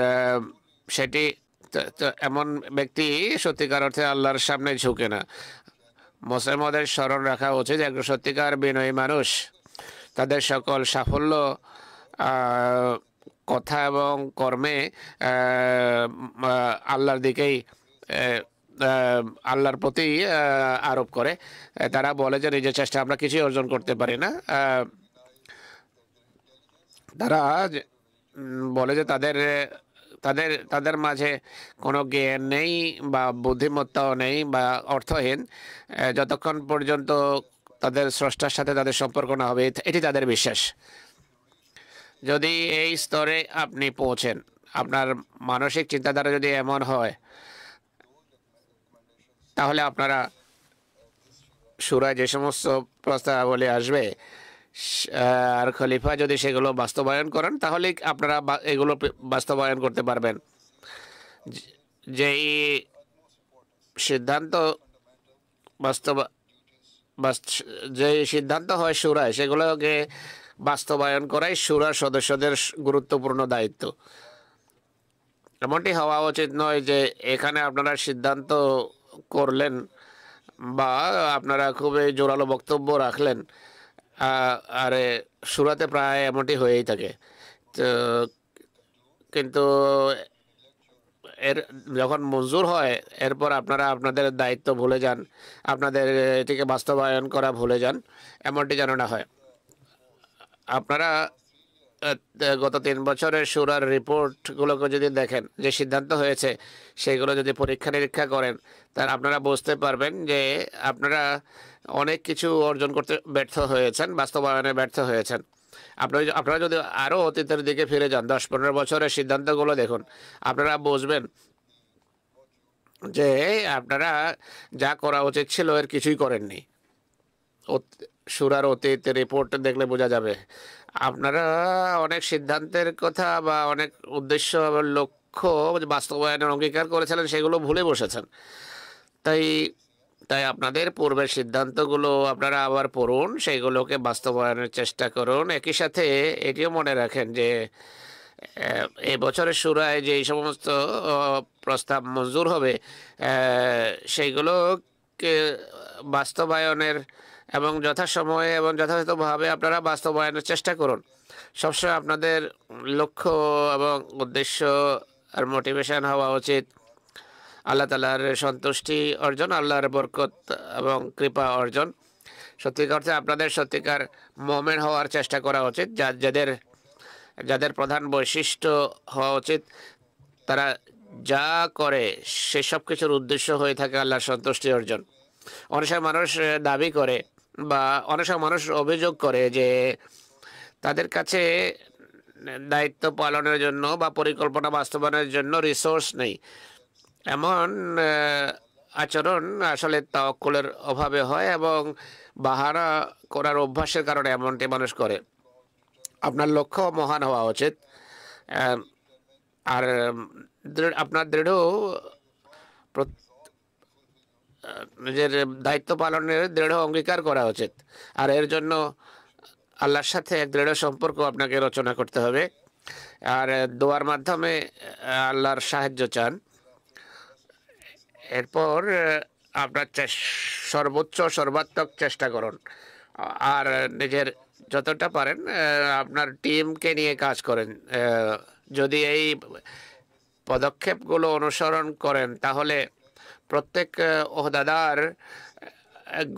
সেটি এমন ব্যক্তি সত্যিকার অর্থে আল্লাহর সামনে ঝুঁকে না। মুসলিমদের স্মরণ রাখা উচিত একজন সত্যিকার বিনয়ী মানুষ তাদের সকল সাফল্য কথা এবং কর্মে আল্লাহর দিকেই আল্লাহর প্রতি আরোপ করে। তারা বলে যে নিজের চেষ্টা আমরা কিছুই অর্জন করতে পারি না। তারা বলে যে তাদের মাঝে কোনো জ্ঞান নেই বা বুদ্ধিমত্তাও নেই বা অর্থহীন, যতক্ষণ পর্যন্ত তাদের স্রষ্টার সাথে তাদের সম্পর্ক না হবে, এটি তাদের বিশ্বাস। যদি এই স্তরে আপনি পৌঁছেন, আপনার মানসিক চিন্তাধারা যদি এমন হয়, তাহলে আপনারা সূরায় যে সমস্ত প্রস্তাবাবলী আসবে আর খলিফা যদি সেগুলো বাস্তবায়ন করেন, তাহলে আপনারা এগুলো বাস্তবায়ন করতে পারবেন। যেই সিদ্ধান্ত হয় সূরায়, সেগুলোকে বাস্তবায়ন করাই সূরার সদস্যদের গুরুত্বপূর্ণ দায়িত্ব। এমনটি হওয়া উচিত নয় যে এখানে আপনারা সিদ্ধান্ত করলেন বা আপনারা খুবই জোরালো বক্তব্য রাখলেন, আরে সূরাতে প্রায় এমনটি হয়েই থাকে। তো কিন্তু যখন মঞ্জুর হয় এরপর আপনারা আপনাদের দায়িত্ব ভুলে যান, আপনাদের এটিকে বাস্তবায়ন করা ভুলে যান, এমনটি যেন না হয়। আপনারা গত 3 বছরের সূরার রিপোর্টগুলোকে যদি দেখেন, যে সিদ্ধান্ত হয়েছে সেগুলো যদি পরীক্ষা নিরীক্ষা করেন, তার আপনারা বুঝতে পারবেন যে আপনারা অনেক কিছু অর্জন করতে ব্যর্থ হয়েছেন, বাস্তবায়নে ব্যর্থ হয়েছেন। আপনারা যদি আরও অতীতের দিকে ফিরে যান, 10-15 বছরের সিদ্ধান্তগুলো দেখুন, আপনারা বুঝবেন যে আপনারা যা করা উচিত ছিল এর কিছুই করেননি। সূরার অতীত রিপোর্ট দেখলে বোঝা যাবে আপনারা অনেক সিদ্ধান্তের কথা বা অনেক উদ্দেশ্য এবং লক্ষ্য বাস্তবায়নের অঙ্গীকার করেছিলেন, সেগুলো ভুলে বসেছেন। তাই আপনাদের পূর্বের সিদ্ধান্তগুলো আপনারা আবার পড়ুন, সেইগুলোকে বাস্তবায়নের চেষ্টা করুন। একই সাথে এটিও মনে রাখেন যে এই বছরের সূরায় যে সমস্ত প্রস্তাব মঞ্জুর হবে সেইগুলোকে বাস্তবায়নের এবং যথাসময়ে এবং যথাযথভাবে আপনারা বাস্তবায়নের চেষ্টা করুন। সবসময় আপনাদের লক্ষ্য এবং উদ্দেশ্য আর মোটিভেশন হওয়া উচিত আল্লাহ তাআলার সন্তুষ্টি অর্জন, আল্লাহর বরকত এবং কৃপা অর্জন। সত্যিকার অর্থে আপনাদের সত্যিকার মুমিন হওয়ার চেষ্টা করা উচিত। যাদের যাদের প্রধান বৈশিষ্ট্য হওয়া উচিত, তারা যা করে সেসব কিছুর উদ্দেশ্য হয়ে থাকে আল্লাহর সন্তুষ্টি অর্জন। অনেক সময় মানুষ দাবি করে বা অনেক সময় মানুষ অভিযোগ করে যে তাদের কাছে দায়িত্ব পালনের জন্য বা পরিকল্পনা বাস্তবায়নের জন্য রিসোর্স নেই। এমন আচরণ আসলে তাওয়াক্কুলের অভাবে হয় এবং বাহানা করার অভ্যাসের কারণে এমনটি মানুষ করে। আপনার লক্ষ্য মহান হওয়া উচিত, আর আপনার দৃঢ় নিজের দায়িত্ব পালনের দৃঢ় অঙ্গীকার করা উচিত। আর এর জন্য আল্লাহর সাথে এক দৃঢ় সম্পর্ক আপনাকে রচনা করতে হবে, আর দোয়ার মাধ্যমে আল্লাহর সাহায্য চান। এরপর আপনার সর্বাত্মক চেষ্টা করুন, আর নিজের যতটা পারেন আপনার টিমকে নিয়ে কাজ করেন। যদি এই পদক্ষেপগুলো অনুসরণ করেন তাহলে প্রত্যেক ওহদাদার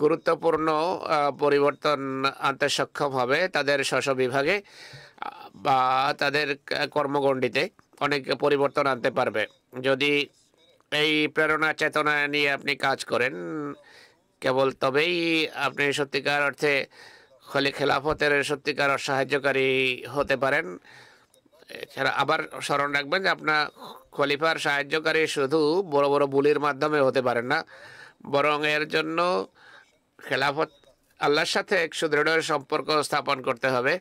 গুরুত্বপূর্ণ পরিবর্তন আনতে সক্ষম হবে তাদের স্ব বিভাগে বা তাদের কর্মগণ্ডিতে অনেক পরিবর্তন আনতে পারবে। যদি এই প্রেরণা চেতনা নিয়ে আপনি কাজ করেন, কেবল তবেই আপনি সত্যিকার অর্থে খেলাফতের সত্যিকার সাহায্যকারী হতে পারেন। এছাড়া আবার স্মরণ রাখবেন যে আপনার খলিফার সাহায্যকারী শুধু বড় বড় বুলির মাধ্যমে হতে পারেন না, বরং এর জন্য খেলাফত আল্লাহর সাথে এক সুদৃঢ় সম্পর্ক স্থাপন করতে হবে।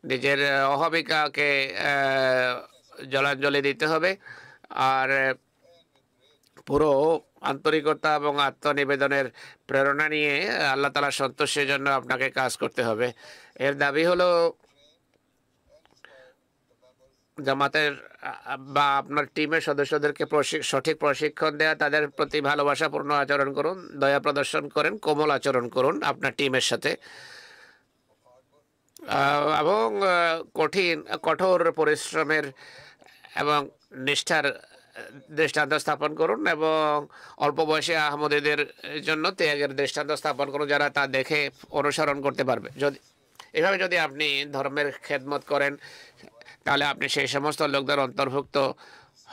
নিজের অহমিকাকে জলাঞ্জলি দিতে হবে, আর পুরো আন্তরিকতা এবং আত্মনিবেদনের প্রেরণা নিয়ে আল্লাহ তাআলার সন্তুষ্টির জন্য আপনাকে কাজ করতে হবে। এর দাবি হলো জামাতের বা আপনার টিমের সদস্যদেরকে সঠিক প্রশিক্ষণ দেওয়া, তাদের প্রতি ভালোবাসাপূর্ণ আচরণ করুন, দয়া প্রদর্শন করেন, কোমল আচরণ করুন আপনার টিমের সাথে, এবং কঠোর পরিশ্রমের এবং নিষ্ঠার দৃষ্টান্ত স্থাপন করুন, এবং অল্প বয়সী আহমদীদের জন্য ত্যাগের দৃষ্টান্ত স্থাপন করুন, যারা তা দেখে অনুসরণ করতে পারবে। এভাবে যদি আপনি ধর্মের খেদমত করেন তাহলে আপনি সেই সমস্ত লোকদের অন্তর্ভুক্ত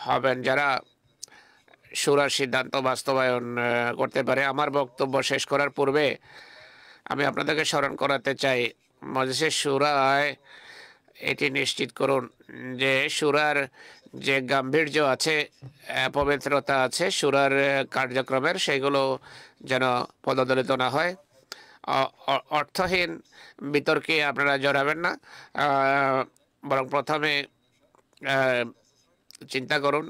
হবেন যারা শুরার সিদ্ধান্ত বাস্তবায়ন করতে পারে। আমার বক্তব্য শেষ করার পূর্বে আমি আপনাদেরকে স্মরণ করাতে চাই, মজলিসে শুরায় এটি নিশ্চিত করুন যে শুরার যে গাম্ভীর্য আছে, পবিত্রতা আছে শুরার কার্যক্রমের, সেগুলো যেন পদদলিত না হয়। অর্থহীন বিতর্কে আপনারা জড়াবেন না, বরং প্রথমে চিন্তা করুন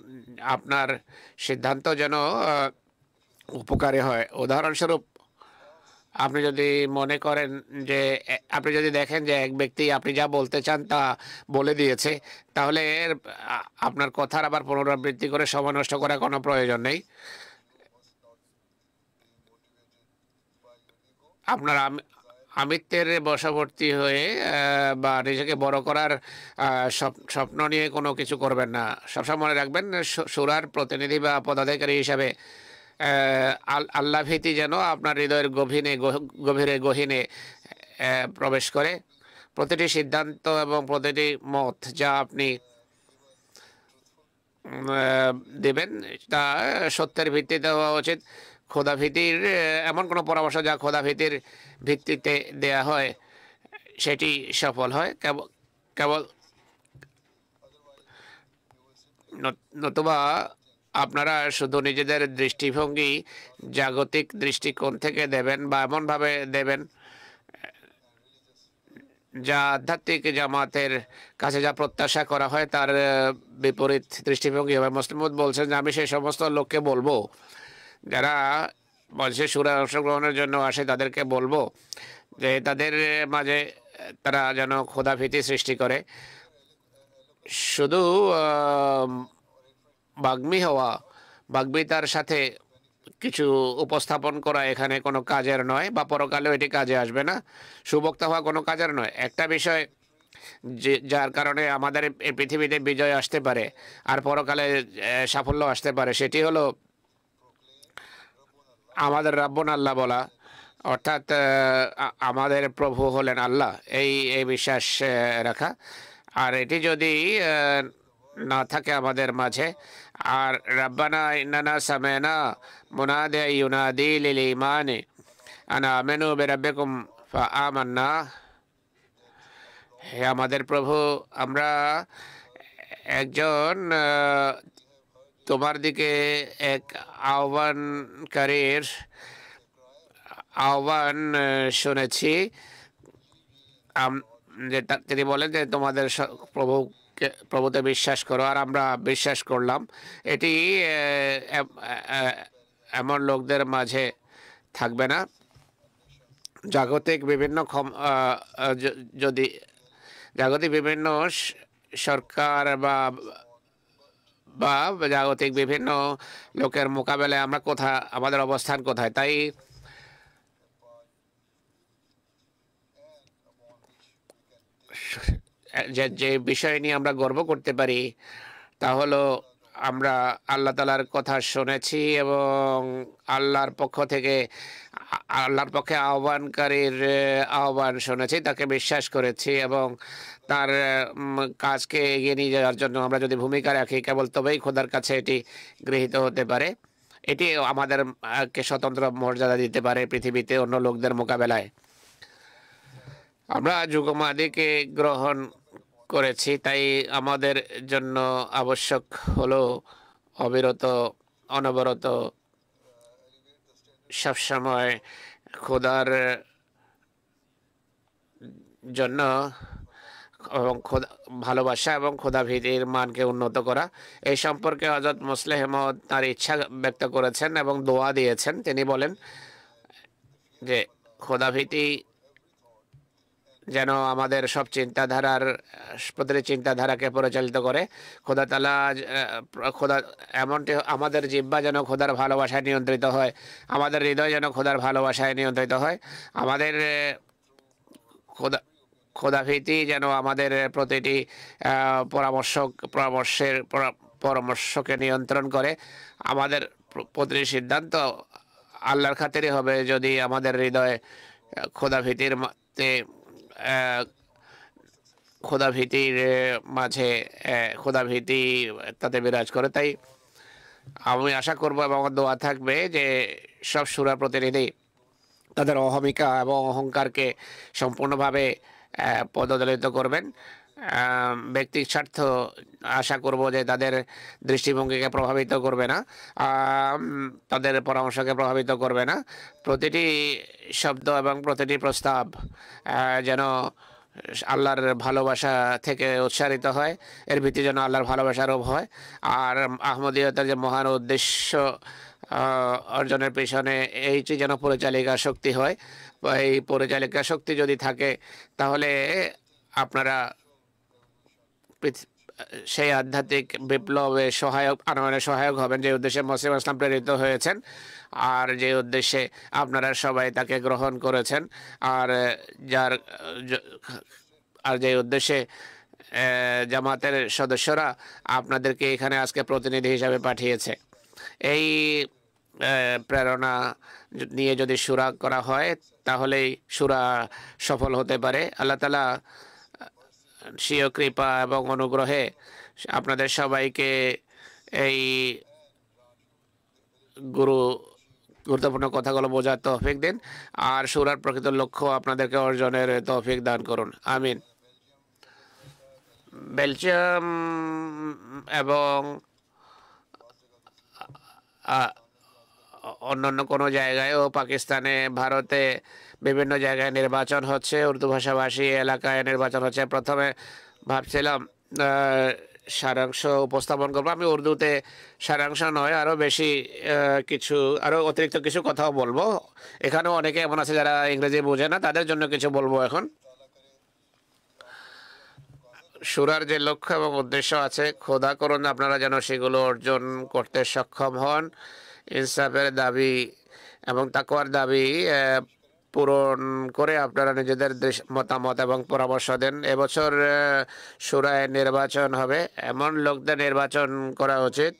আপনার সিদ্ধান্ত যেন উপকারী হয়। উদাহরণস্বরূপ, আপনি যদি মনে করেন যে আপনি যদি দেখেন যে এক ব্যক্তি আপনি যা বলতে চান তা বলে দিয়েছে, তাহলে আপনার কথার আবার পুনরাবৃত্তি করে সময় নষ্ট করার কোনো প্রয়োজন নেই। আপনার আমিত্বের বশবর্তী হয়ে বা নিজেকে বড় করার স্বপ্ন নিয়ে কোনো কিছু করবেন না। সবসময় মনে রাখবেন শুরার প্রতিনিধি বা পদাধিকারী হিসাবে আল্লাহ ভীতি যেন আপনার হৃদয়ের গভীরে গহীনে প্রবেশ করে। প্রতিটি সিদ্ধান্ত এবং প্রতিটি মত যা আপনি দেবেন তা সত্যের ভিত্তিতে হওয়া উচিত। খোদাভীতির এমন কোনো পরামর্শ যা খোদাভীতির ভিত্তিতে দেয়া হয় সেটি সফল হয়, কেবল নতুবা আপনারা শুধু নিজেদের দৃষ্টিভঙ্গি জাগতিক দৃষ্টিকোণ থেকে দেবেন বা এমনভাবে দেবেন যা আধ্যাত্মিক জামাতের কাছে যা প্রত্যাশা করা হয় তার বিপরীত দৃষ্টিভঙ্গি হবে। মুসলিম উম্মত বলছেন যে আমি সেই সমস্ত লোককে বলবো যারা মজলিসে শুরা অংশগ্রহণের জন্য আসে, তাদেরকে বলবো যে তাদের মাঝে তারা যেন খোদাভীতি সৃষ্টি করে। শুধু বাগ্মিতার সাথে কিছু উপস্থাপন করা এখানে কোনো কাজের নয়, বা পরকালেও এটি কাজে আসবে না। সুবক্তা হওয়া কোনো কাজের নয়। একটা বিষয় যার কারণে আমাদের এই পৃথিবীতে বিজয় আসতে পারে আর পরকালে সাফল্য আসতে পারে, সেটি হলো আমাদের রাব্বুন আল্লাহ বলা, অর্থাৎ আমাদের প্রভু হলেন আল্লাহ, এই বিশ্বাস রাখা। আর এটি যদি না থাকে আমাদের মাঝে, আর রাব্বানা ইন্নানা সামি'না মুনাদিয়া ইউনাদি লিল ঈমানি আন আমিনু বিরাব্বিকুম ফাআমান্না, হে আমাদের প্রভু, আমরা একজন তোমার দিকে এক আহ্বানকারীর আহ্বান শুনেছি, তিনি বলেন যে তোমাদের প্রভুতে বিশ্বাস করো, আর আমরা বিশ্বাস করলাম। এটি এমন লোকদের মাঝে থাকবে না জাগতিক বিভিন্ন যদি জাগতিক বিভিন্ন সরকার বা বা জাগতিক বিভিন্ন লোকের মোকাবেলায় আমরা আমাদের অবস্থান কোথায়। তাই যে বিষয় নিয়ে আমরা গর্ব করতে পারি তা হলো আমরা আল্লাহ তাআলার কথা শুনেছি এবং আল্লাহর পক্ষে আহ্বানকারীর আহ্বান শুনেছি, তাকে বিশ্বাস করেছি এবং তার কাজকে এগিয়ে নিয়ে যাওয়ার জন্য আমরা যদি ভূমিকা রাখি, কেবল তবেই খোদার কাছে এটি গৃহীত হতে পারে। এটি আমাদেরকে স্বতন্ত্র মর্যাদা দিতে পারে পৃথিবীতে অন্য লোকদের মোকাবেলায়। আমরা যুগমাদিকে গ্রহণ করেছি, তাই আমাদের জন্য আবশ্যক হলো অনবরত সবসময় খোদার জন্য এবং ভালোবাসা এবং খোদাভীতির মানকে উন্নত করা। এই সম্পর্কে হযরত মুসলিহ মাউদ তার ইচ্ছা ব্যক্ত করেছেন এবং দোয়া দিয়েছেন। তিনি বলেন যে খোদাভীতি যেন আমাদের সব প্রতিটি চিন্তাধারাকে পরিচালিত করে। এমনটি আমাদের জিহ্বা যেন খোদার ভালোবাসায় নিয়ন্ত্রিত হয়, আমাদের হৃদয় যেন খোদার ভালোবাসায় নিয়ন্ত্রিত হয়, আমাদের খোদাভীতি যেন আমাদের প্রতিটি পরামর্শকে নিয়ন্ত্রণ করে। আমাদের প্রতিটি সিদ্ধান্ত আল্লাহর খাতিরে হবে যদি আমাদের হৃদয়ে খোদাভীতির মাঝে খোদাভীতি তাতে বিরাজ করে। তাই আমি আশা করব এবং আমার দোয়া থাকবে যে সব সূরা প্রতিনিধি তাদের অহমিকা এবং অহংকারকে সম্পূর্ণভাবে পদদলিত করবেন। ব্যক্তির স্বার্থ আশা করব যে তাদের দৃষ্টিভঙ্গিকে প্রভাবিত করবে না, তাদের পরামর্শকে প্রভাবিত করবে না। প্রতিটি শব্দ এবং প্রতিটি প্রস্তাব যেন আল্লাহর ভালোবাসা থেকে উৎসারিত হয়, এর ভিত্তি যেন আল্লাহর ভালোবাসার রূপ হয়। আর আহমদীয়তার যে মহান উদ্দেশ্য অর্জনের পেছনে এইটি যেন পরিচালিকা শক্তি হয়। এই পরিচালিকা শক্তি যদি থাকে তাহলে আপনারা সেই আধ্যাত্মিক বিপ্লবে আনয়নে সহায়ক হবেন যে উদ্দেশ্যে মসিহ ইসলাম প্রেরিত হয়েছেন আর যে উদ্দেশ্যে আপনারা সবাই তাকে গ্রহণ করেছেন, আর যে উদ্দেশ্যে জামাতের সদস্যরা আপনাদেরকে এখানে আজকে প্রতিনিধি হিসাবে পাঠিয়েছে। এই প্রেরণা নিয়ে যদি শুরা করা হয় তাহলেই শুরা সফল হতে পারে। আল্লাহ তাআলা স্বীয় কৃপা এবং অনুগ্রহে আপনাদের সবাইকে এই গুরুত্বপূর্ণ কথাগুলো বোঝার তৌফিক দিন আর শুরার প্রকৃত লক্ষ্য আপনাদেরকে অর্জনের তৌফিক দান করুন। আমিন। বেলজিয়াম এবং অন্যান্য কোনো জায়গায়ও পাকিস্তানে, ভারতে বিভিন্ন জায়গায় নির্বাচন হচ্ছে, উর্দু ভাষাভাষী এলাকায় নির্বাচন হচ্ছে। প্রথমে ভাবছিলাম সারাংশ উপস্থাপন করবো, আমি উর্দুতে সারাংশ নয় আরও অতিরিক্ত কিছু কথাও বলবো। এখানেও অনেকে এমন আছে যারা ইংরেজি বোঝে না, তাদের জন্য কিছু বলবো। এখন সূরার যে লক্ষ্য এবং উদ্দেশ্য আছে, খোদা করুন আপনারা যেন সেগুলো অর্জন করতে সক্ষম হন। ইনসাফের দাবি এবং তাকওয়ার দাবি পূরণ করে আপনারা নিজেদের মতামত এবং পরামর্শ দেন। এবছর সূরায় নির্বাচন হবে, এমন লোকদের নির্বাচন করা উচিত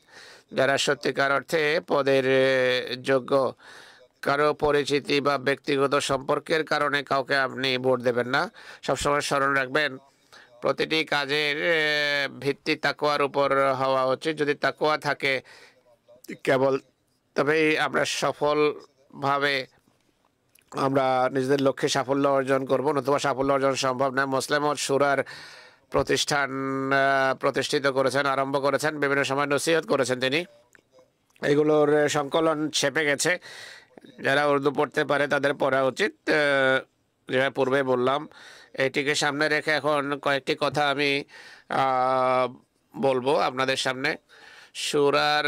যারা সত্যিকার অর্থে পদের যোগ্য। কারো পরিচিতি বা ব্যক্তিগত সম্পর্কের কারণে কাউকে আপনি ভোট দেবেন না। সবসময় স্মরণ রাখবেন প্রতিটি কাজের ভিত্তি তাকওয়ার উপর হওয়া উচিত। যদি তাকওয়া থাকে কেবল তবেই আমরা সফলভাবে আমরা নিজেদের লক্ষ্যে সাফল্য অর্জন করব, নতুবা সাফল্য অর্জন সম্ভব না। মুসলিম উম্মাহ শুরার প্রতিষ্ঠান প্রতিষ্ঠিত করেছেন, আরম্ভ করেছেন, বিভিন্ন সময় নসিহত করেছেন তিনি। এগুলোর সংকলন ছেপে গেছে, যারা উর্দু পড়তে পারে তাদের পড়া উচিত। যেটা পূর্বে বললাম, এটিকে সামনে রেখে এখন কয়েকটি কথা আমি বলবো আপনাদের সামনে। শুরার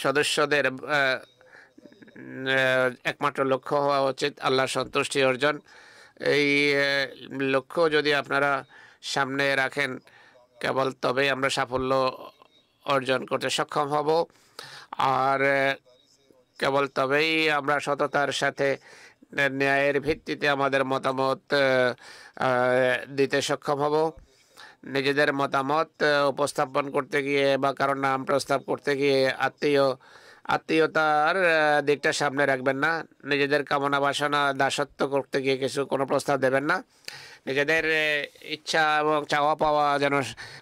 সদস্যদের একমাত্র লক্ষ্য হওয়া উচিত আল্লাহর সন্তুষ্টি অর্জন। এই লক্ষ্য যদি আপনারা সামনে রাখেন কেবল তবেই আমরা সাফল্য অর্জন করতে সক্ষম হব, আর কেবল তবেই আমরা সততার সাথে ন্যায়ের ভিত্তিতে আমাদের মতামত দিতে সক্ষম হব। নিজেদের মতামত উপস্থাপন করতে গিয়ে বা কারোর নাম প্রস্তাব করতে গিয়ে আত্মীয়তার দিকটা সামনে রাখবেন না। নিজেদের কামনা বাসনা দাসত্ব করতে গিয়ে কোনো প্রস্তাব দেবেন না। নিজেদের ইচ্ছা এবং চাওয়া পাওয়া যেন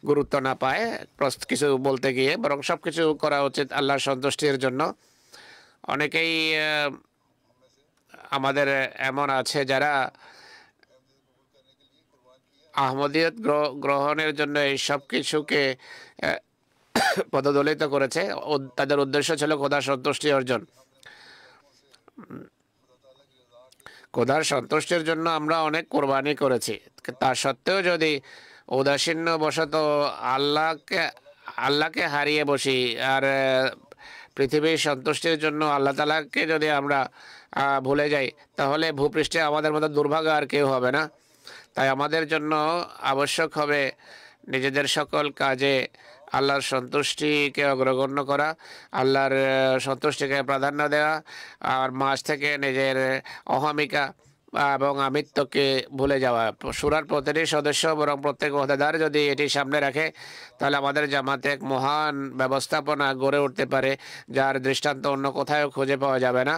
গুরুত্ব না পায় কিছু বলতে গিয়ে, বরং সব কিছু করা উচিত আল্লাহর সন্তুষ্টির জন্য। অনেকেই আমাদের এমন আছে যারা আহমদিয়ত গ্রহণের জন্য এই সব কিছুকে পদদলিত করেছে। তাদের উদ্দেশ্য ছিল খোদার সন্তুষ্টি অর্জন। খোদার সন্তুষ্টির জন্য আমরা অনেক কোরবানি করেছি, তা সত্ত্বেও যদি উদাসীন্য বশত আল্লাহকে হারিয়ে বসি আর পৃথিবীর সন্তুষ্টির জন্য আল্লাহ তাআলাকে যদি আমরা ভুলে যাই, তাহলে ভূপৃষ্ঠে আমাদের মতো দুর্ভাগা আর কেউ হবে না। তাই আমাদের জন্য আবশ্যক হবে নিজেদের সকল কাজে আল্লাহর সন্তুষ্টিকে অগ্রগণ্য করা, আল্লাহর সন্তুষ্টিকে প্রাধান্য দেওয়া, আর মাঝ থেকে নিজের অহমিকা এবং আমিত্বকে ভুলে যাওয়া। শুরার প্রতিটি সদস্য বরং প্রত্যেক ওহদেদার যদি এটি সামনে রাখে, তাহলে আমাদের জামাতে এক মহান ব্যবস্থাপনা গড়ে উঠতে পারে, যার দৃষ্টান্ত অন্য কোথাও খুঁজে পাওয়া যাবে না।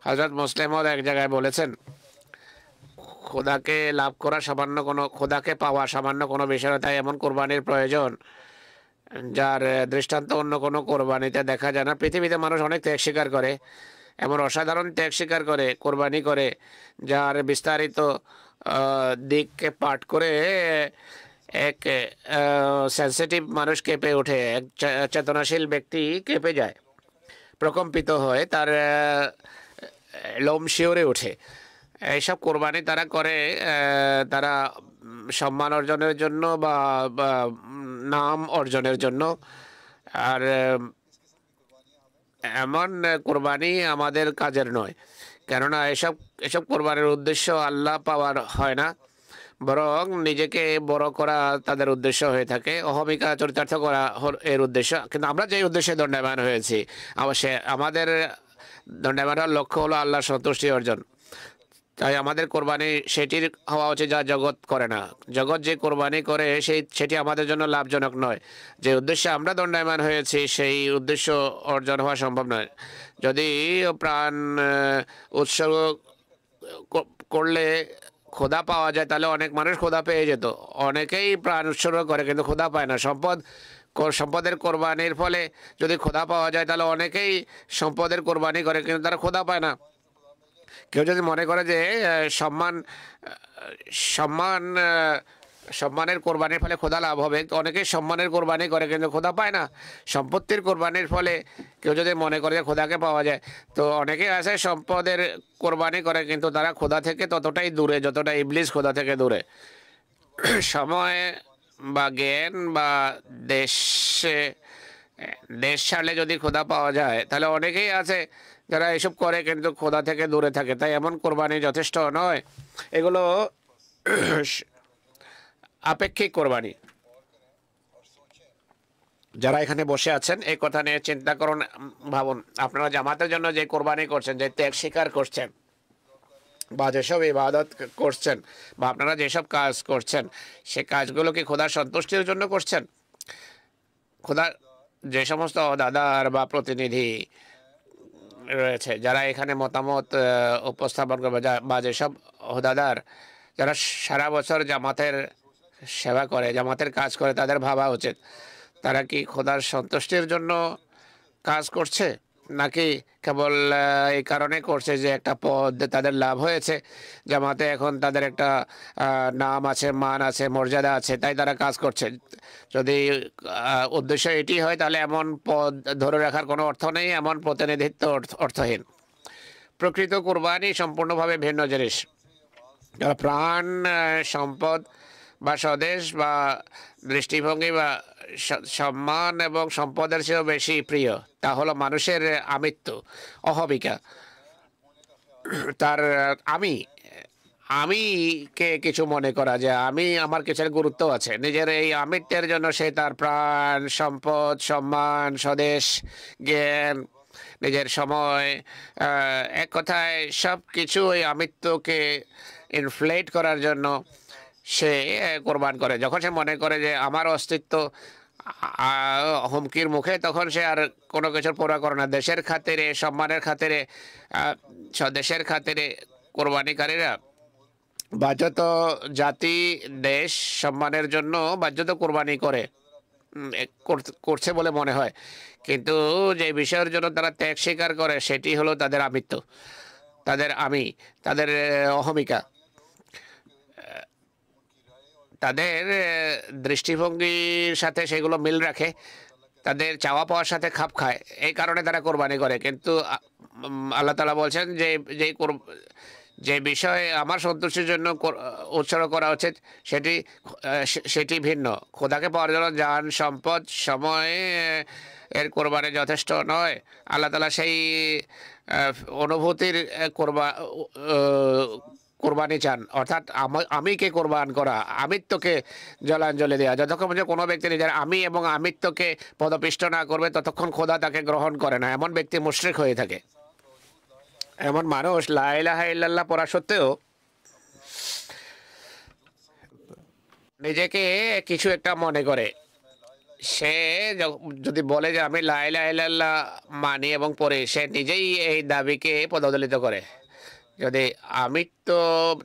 হযরত মুসলিম মাউদ এক জায়গায় বলেছেন, খোদাকে লাভ করা খোদাকে পাওয়া সামান্য কোনো বিষয়, তাই এমন কোরবানির প্রয়োজন যার দৃষ্টান্ত অন্য কোনো কোরবানিতে দেখা যায় না। পৃথিবীতে মানুষ অনেক ত্যাগ স্বীকার করে, এমন অসাধারণ ত্যাগ স্বীকার করে, কোরবানি করে, যার বিস্তারিত দিককে পাঠ করে এক সেন্সিটিভ মানুষ কেঁপে ওঠে, এক চেতনাশীল ব্যক্তি কেঁপে যায়, প্রকম্পিত হয়, তার লোম শিওরে ওঠে। এইসব কোরবানি তারা করে তারা সম্মান অর্জনের জন্য বা নাম অর্জনের জন্য। আর এমন কোরবানি আমাদের কাজের নয়, কেননা এসব কোরবানির উদ্দেশ্য আল্লাহ পাওয়ার হয় না, বরং নিজেকে বড় করা তাদের উদ্দেশ্য হয়ে থাকে, অহমিকা চরিতার্থ করা এর উদ্দেশ্য। কিন্তু আমরা যে উদ্দেশ্যে দণ্ডায়মান হয়েছি, আমাদের দণ্ডায়মান হওয়ার লক্ষ্য হলো আল্লাহর সন্তুষ্টি অর্জন। তাই আমাদের কোরবানি সেটির হওয়া উচিত যা জগৎ করে না। জগৎ যে কোরবানি করে সেটি আমাদের জন্য লাভজনক নয়। যে উদ্দেশ্যে আমরা দণ্ডায়মান হয়েছি সেই উদ্দেশ্য অর্জন হওয়া সম্ভব নয়। যদি প্রাণ উৎসর্গ করলে খোদা পাওয়া যায়, তাহলে অনেক মানুষ খোদা পেয়ে যেত। অনেকেই প্রাণ উৎসর্গ করে কিন্তু খোদা পায় না। সম্পদের কোরবানির ফলে যদি খোদা পাওয়া যায়, তাহলে অনেকেই সম্পদের কোরবানি করে কিন্তু তারা খোদা পায় না। কেউ যদি মনে করে যে সম্মানের কোরবানির ফলে খোদা লাভ হবে, অনেকেই সম্মানের কোরবানি করে কিন্তু খোদা পায় না। সম্পত্তির কোরবানির ফলে কেউ যদি মনে করে যে খোদাকে পাওয়া যায়, তো অনেকেই আছে সম্পদের কোরবানি করে কিন্তু তারা খোদা থেকে ততটাই দূরে যতটা ইবলিস খোদা থেকে দূরে। সময় বা জ্ঞান বা দেশ ছাড়লে যদি খোদা পাওয়া যায়, তাহলে অনেকেই আছে যারা এসব করে কিন্তু খোদা থেকে দূরে থাকে। তাই এমন কোরবানি যথেষ্ট নয়, এগুলো আপেক্ষিক কোরবানি। যারা এখানে বসে আছেন এই কথা নিয়ে চিন্তা করুন, ভাবুন আপনারা জামাতের জন্য যে কোরবানি করছেন, যে ত্যাগ স্বীকার করছেন, বা যেসব ইবাদত করছেন, বা আপনারা যেসব কাজ করছেন, সে কাজগুলো কি খোদার সন্তুষ্টির জন্য করছেন? খোদা যে সমস্ত দাদার বা প্রতিনিধি রয়েছে, যারা এখানে মতামত উপস্থাপন করবে, বা যেসব ওহদাদার যারা সারা বছর জামাতের সেবা করে, জামাতের কাজ করে, তাদের ভাবা উচিত তারা কি খোদার সন্তুষ্টির জন্য কাজ করছে, নাকি কেবল এই কারণে করছে যে একটা পদ তাদের লাভ হয়েছে, জামাতে এখন তাদের একটা নাম আছে, মান আছে, মর্যাদা আছে, তাই তারা কাজ করছে। যদি উদ্দেশ্য এটি হয়, তাহলে এমন পদ ধরে রাখার কোনো অর্থ নেই, এমন প্রতিনিধিত্ব অর্থহীন। প্রকৃত কুরবানি সম্পূর্ণভাবে ভিন্ন জিনিস। প্রাণ, সম্পদ বা স্বদেশ বা দৃষ্টিভঙ্গি বা সম্মান এবং সম্পদের চেয়েও বেশি প্রিয় তা হলো মানুষের আমিত্ব, অহমিকা, তার আমি কে কিছু মনে করা, যে আমি আমার কিছুর গুরুত্ব আছে। নিজের এই আমিত্বের জন্য সে তার প্রাণ, সম্পদ, সম্মান, স্বদেশ, জ্ঞান, নিজের সময়, এক কথায় সব কিছু ওই আমিত্বকে ইনফ্লেট করার জন্য সে কোরবান করে। যখন সে মনে করে যে আমার অস্তিত্ব হুমকির মুখে, তখন সে আর কোনো কিছুর পরোয়া করে না। দেশের খাতিরে, সম্মানের খাতিরে, স্বদেশের খাতিরে কোরবানিকারীরা বাধ্যত জাতি, দেশ, সম্মানের জন্য বাধ্যত কোরবানি করছে বলে মনে হয়। কিন্তু যে বিষয়ের জন্য তারা ত্যাগ স্বীকার করে, সেটি হলো তাদের আমিত্ব, তাদের অহমিকা, তাদের দৃষ্টিভঙ্গির সাথে সেগুলো মিল রাখে, তাদের চাওয়া পাওয়ার সাথে খাপ খায়। এই কারণে তারা কোরবানি করে। কিন্তু আল্লাহ তাআলা বলছেন যে যে বিষয়ে আমার সন্তুষ্টির জন্য উৎসর্গ করা উচিত, সেটি ভিন্ন। খোদাকে পাওয়ার জন্য জান, সম্পদ, সময় এর কোরবানি যথেষ্ট নয়। আল্লাহ তাআলা সেই অনুভূতির কোরবানি চান, অর্থাৎ আমিকে কোরবান করা, আমিত্বকে জলাঞ্জলি দেওয়া। যতক্ষণ পর্যন্ত কোনো ব্যক্তি নিজের আমি এবং আমিত্বকে পদপিষ্ট না করবে, ততক্ষণ খোদা তাকে গ্রহণ করে না। এমন ব্যক্তি মুশরিক হয়ে থাকে। এমন মানুষ লা ইলাহা ইল্লাল্লাহ পড়া সত্ত্বেও নিজেকে কিছু একটা মনে করে। সে যদি বলে যে আমি লা ইলাহা ইল্লাল্লাহ মানি এবং পড়ি, সে নিজেই এই দাবিকে পদদলিত করে। যদি আমিত্ব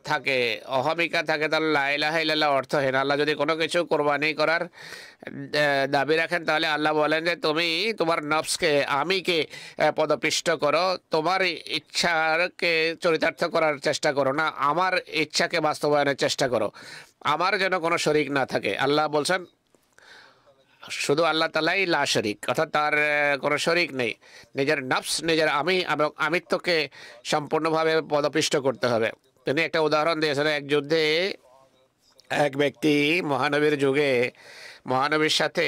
থাকে, অহমিকা থাকে, তাহলে লা ইলাহা ইল্লাল্লাহ অর্থহীন। আল্লাহ যদি কোনো কিছু কোরবানি করার দাবি রাখেন, তাহলে আল্লাহ বলেন যে তুমি তোমার নফসকে, আমিকে পদপিষ্ট করো, তোমার ইচ্ছাকে চরিতার্থ করার চেষ্টা করো না, আমার ইচ্ছাকে বাস্তবায়নের চেষ্টা করো, আমার যেন কোনো শরিক না থাকে। আল্লাহ বলছেন শুধু আল্লাহ তাআলাই লা শরিক, অর্থাৎ তার কোনো শরিক নেই। নিজের নফস, নিজের আমি এবং আমিত্বকে সম্পূর্ণভাবে পদপিষ্ট করতে হবে। তিনি একটা উদাহরণ দিয়েছেন। এক যুদ্ধে এক ব্যক্তি মহানবীর যুগে মহানবীর সাথে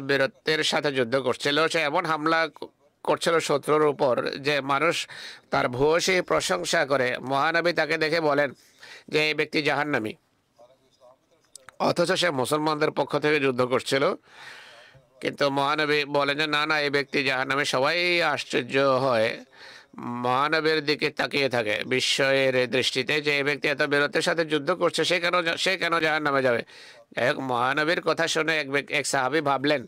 বীরত্বের সাথে যুদ্ধ করছিল। সে এমন হামলা করছিল শত্রুর উপর যে মানুষ তার ভূয়সী প্রশংসা করে। মহানবী তাকে দেখে বলেন যে এই ব্যক্তি জাহান্নামী, অথচ সে মুসলমানদের পক্ষ থেকে যুদ্ধ করছিল। কিন্তু মহানবী বলেন যে না না, এই ব্যক্তি জাহান্নামী। সবাই আশ্চর্য হয়, মহানবীর দিকে তাকিয়ে থাকে বিস্ময়ের দৃষ্টিতে, যে এই ব্যক্তি এত বীরত্বের সাথে যুদ্ধ করছে, সে কেন জাহান্নামে যাবে। যাই হোক, মহানবীর কথা শুনে এক সাহাবী ভাবলেন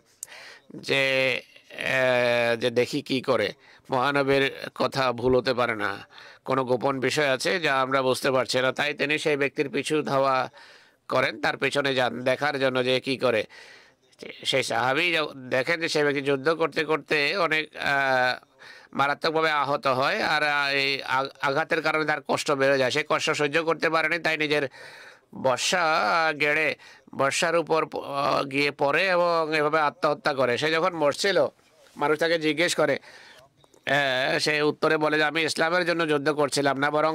যে দেখি কি করে। মহানবীর কথা ভুল হতে পারে না, কোনো গোপন বিষয় আছে যা আমরা বুঝতে পারছি না। তাই তিনি সেই ব্যক্তির পিছু ধাওয়া করেন, তার পেছনে যান দেখার জন্য যে কি করে। সেই সাহাবী দেখেন যে সেই ব্যক্তি যুদ্ধ করতে করতে অনেক মারাত্মকভাবে আহত হয়, আর এই আঘাতের কারণে তার কষ্ট বেড়ে যায়। সে কষ্ট সহ্য করতে পারেনি, তাই নিজের বর্ষা গেড়ে বর্ষার উপর গিয়ে পড়ে এবং এভাবে আত্মহত্যা করে। সে যখন মরছিল, মানুষ তাকে জিজ্ঞেস করে, সে উত্তরে বলে যে আমি ইসলামের জন্য যুদ্ধ করছিলাম না, বরং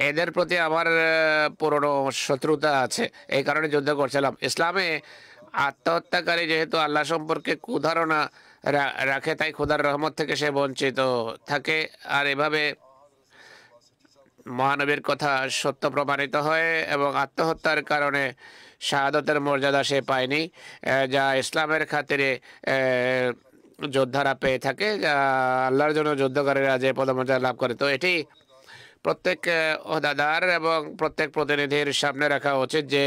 এদের প্রতি আমার পুরনো শত্রুতা আছে, এই কারণে যুদ্ধ করছিলাম। ইসলামে আত্মহত্যাকারী যেহেতু আল্লাহ সম্পর্কে কুধারণা রাখে, তাই খোদার রহমত থেকে সে বঞ্চিত থাকে। আর এভাবে মহানবীর কথা সত্য প্রমাণিত হয় এবং আত্মহত্যার কারণে শাহাদতের মর্যাদা সে পায়নি, যা ইসলামের খাতিরে যোদ্ধারা পেয়ে থাকে, যা আল্লাহর জন্য যুদ্ধকারীরা যে পদমর্যাদা লাভ করে। তো এটি প্রত্যেক ওহদাদার এবং প্রত্যেক প্রতিনিধির সামনে রাখা উচিত যে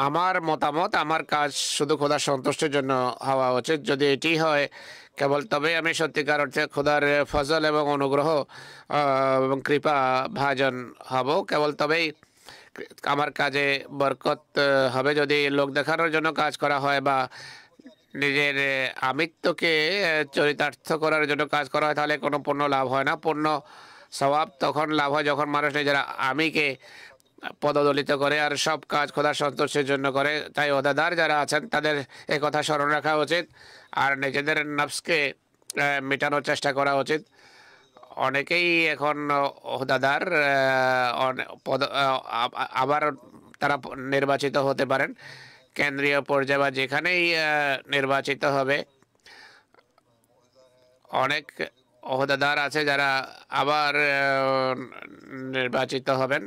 আমার মতামত, আমার কাজ শুধু খোদার সন্তুষ্টির জন্য হওয়া উচিত। যদি এটি হয়, কেবল তবেই আমি সত্যিকার অর্থে খোদার ফজল এবং অনুগ্রহ এবং কৃপা ভাজন হব। কেবল তবেই আমার কাজে বরকত হবে। যদি লোক দেখানোর জন্য কাজ করা হয় বা নিজের আমিত্বকে চরিতার্থ করার জন্য কাজ করা হয়, তাহলে কোনো পূর্ণ লাভ হয় না। পূর্ণ স্বভাব তখন লাভ হয় যখন মানুষ নিজের আমিকে পদদলিত করে আর সব কাজ খোদার সন্তোষের জন্য করে। তাই ওহদাদার যারা আছেন তাদের এই কথা স্মরণ রাখা উচিত আর নিজেদের নফসকে মেটানোর চেষ্টা করা উচিত। অনেকেই এখন ওহদাদার পদ আবার তারা নির্বাচিত হতে পারেন কেন্দ্রীয় পর্যায়ে বা যেখানেই নির্বাচিত হবে। অনেক ওহদাদার আছে যারা আবার নির্বাচিত হবেন।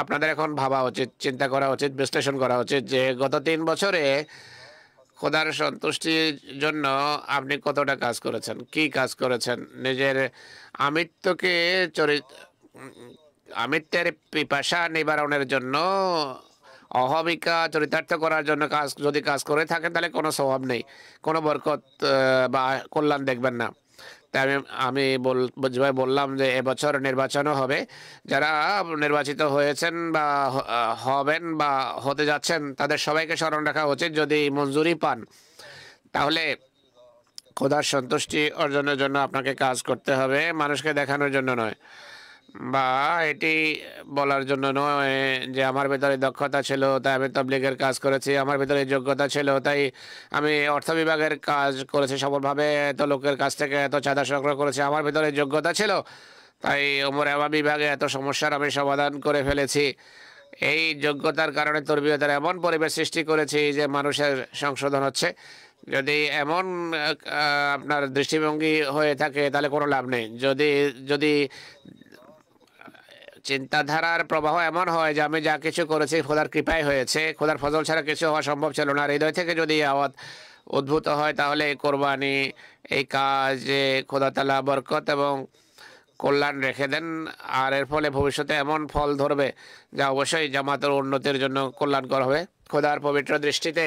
আপনাদের এখন ভাবা উচিত, চিন্তা করা উচিত, বিশ্লেষণ করা উচিত যে গত 3 বছরে খোদার সন্তুষ্টির জন্য আপনি কতটা কাজ করেছেন, কি কাজ করেছেন। নিজের আমিত্বকে আমিত্বের পিপাসা নিবারণের জন্য, অহমিকা চরিতার্থ করার জন্য যদি কাজ করে থাকেন তাহলে কোনো স্বভাব নেই, কোনো বরকত বা কল্যাণ দেখবেন না। তাই আমি বললাম যে এবছর নির্বাচনও হবে। যারা নির্বাচিত হয়েছেন বা হবেন বা হতে যাচ্ছেন তাদের সবাইকে স্মরণ রাখা উচিত, যদি মঞ্জুরি পান তাহলে খোদার সন্তুষ্টি অর্জনের জন্য আপনাকে কাজ করতে হবে, মানুষকে দেখানোর জন্য নয় বা এটি বলার জন্য নয় যে আমার ভেতরে দক্ষতা ছিল তাই আমি তাবলীগের কাজ করেছি, আমার ভেতরে যোগ্যতা ছিল তাই আমি অর্থ বিভাগের কাজ করেছি সফলভাবে, এত লোকের কাছ থেকে এত চাঁদা সংগ্রহ করেছি, আমার ভেতরে যোগ্যতা ছিল তাই ওমর এমা বিভাগে এত সমস্যার আমি সমাধান করে ফেলেছি। এই যোগ্যতার কারণে তরবিয়তের এমন পরিবেশ সৃষ্টি করেছি যে মানুষের সংশোধন হচ্ছে। যদি এমন আপনার দৃষ্টিভঙ্গি হয়ে থাকে তাহলে কোনো লাভ নেই। যদি চিন্তাধারার প্রবাহ এমন হয় যে আমি যা কিছু করেছি খোদার কৃপায় হয়েছে, খোদার ফজল ছাড়া কিছু হওয়া সম্ভব ছিল না, হৃদয় থেকে যদি আওয়াজ উদ্ভূত হয় তাহলে এই কোরবানি, এই কাজে খোদা তাআলা বরকত এবং কল্যাণ রেখে দেন আর এর ফলে ভবিষ্যতে এমন ফল ধরবে যা অবশ্যই জামাতের উন্নতির জন্য কল্যাণকর হবে। খোদার পবিত্র দৃষ্টিতে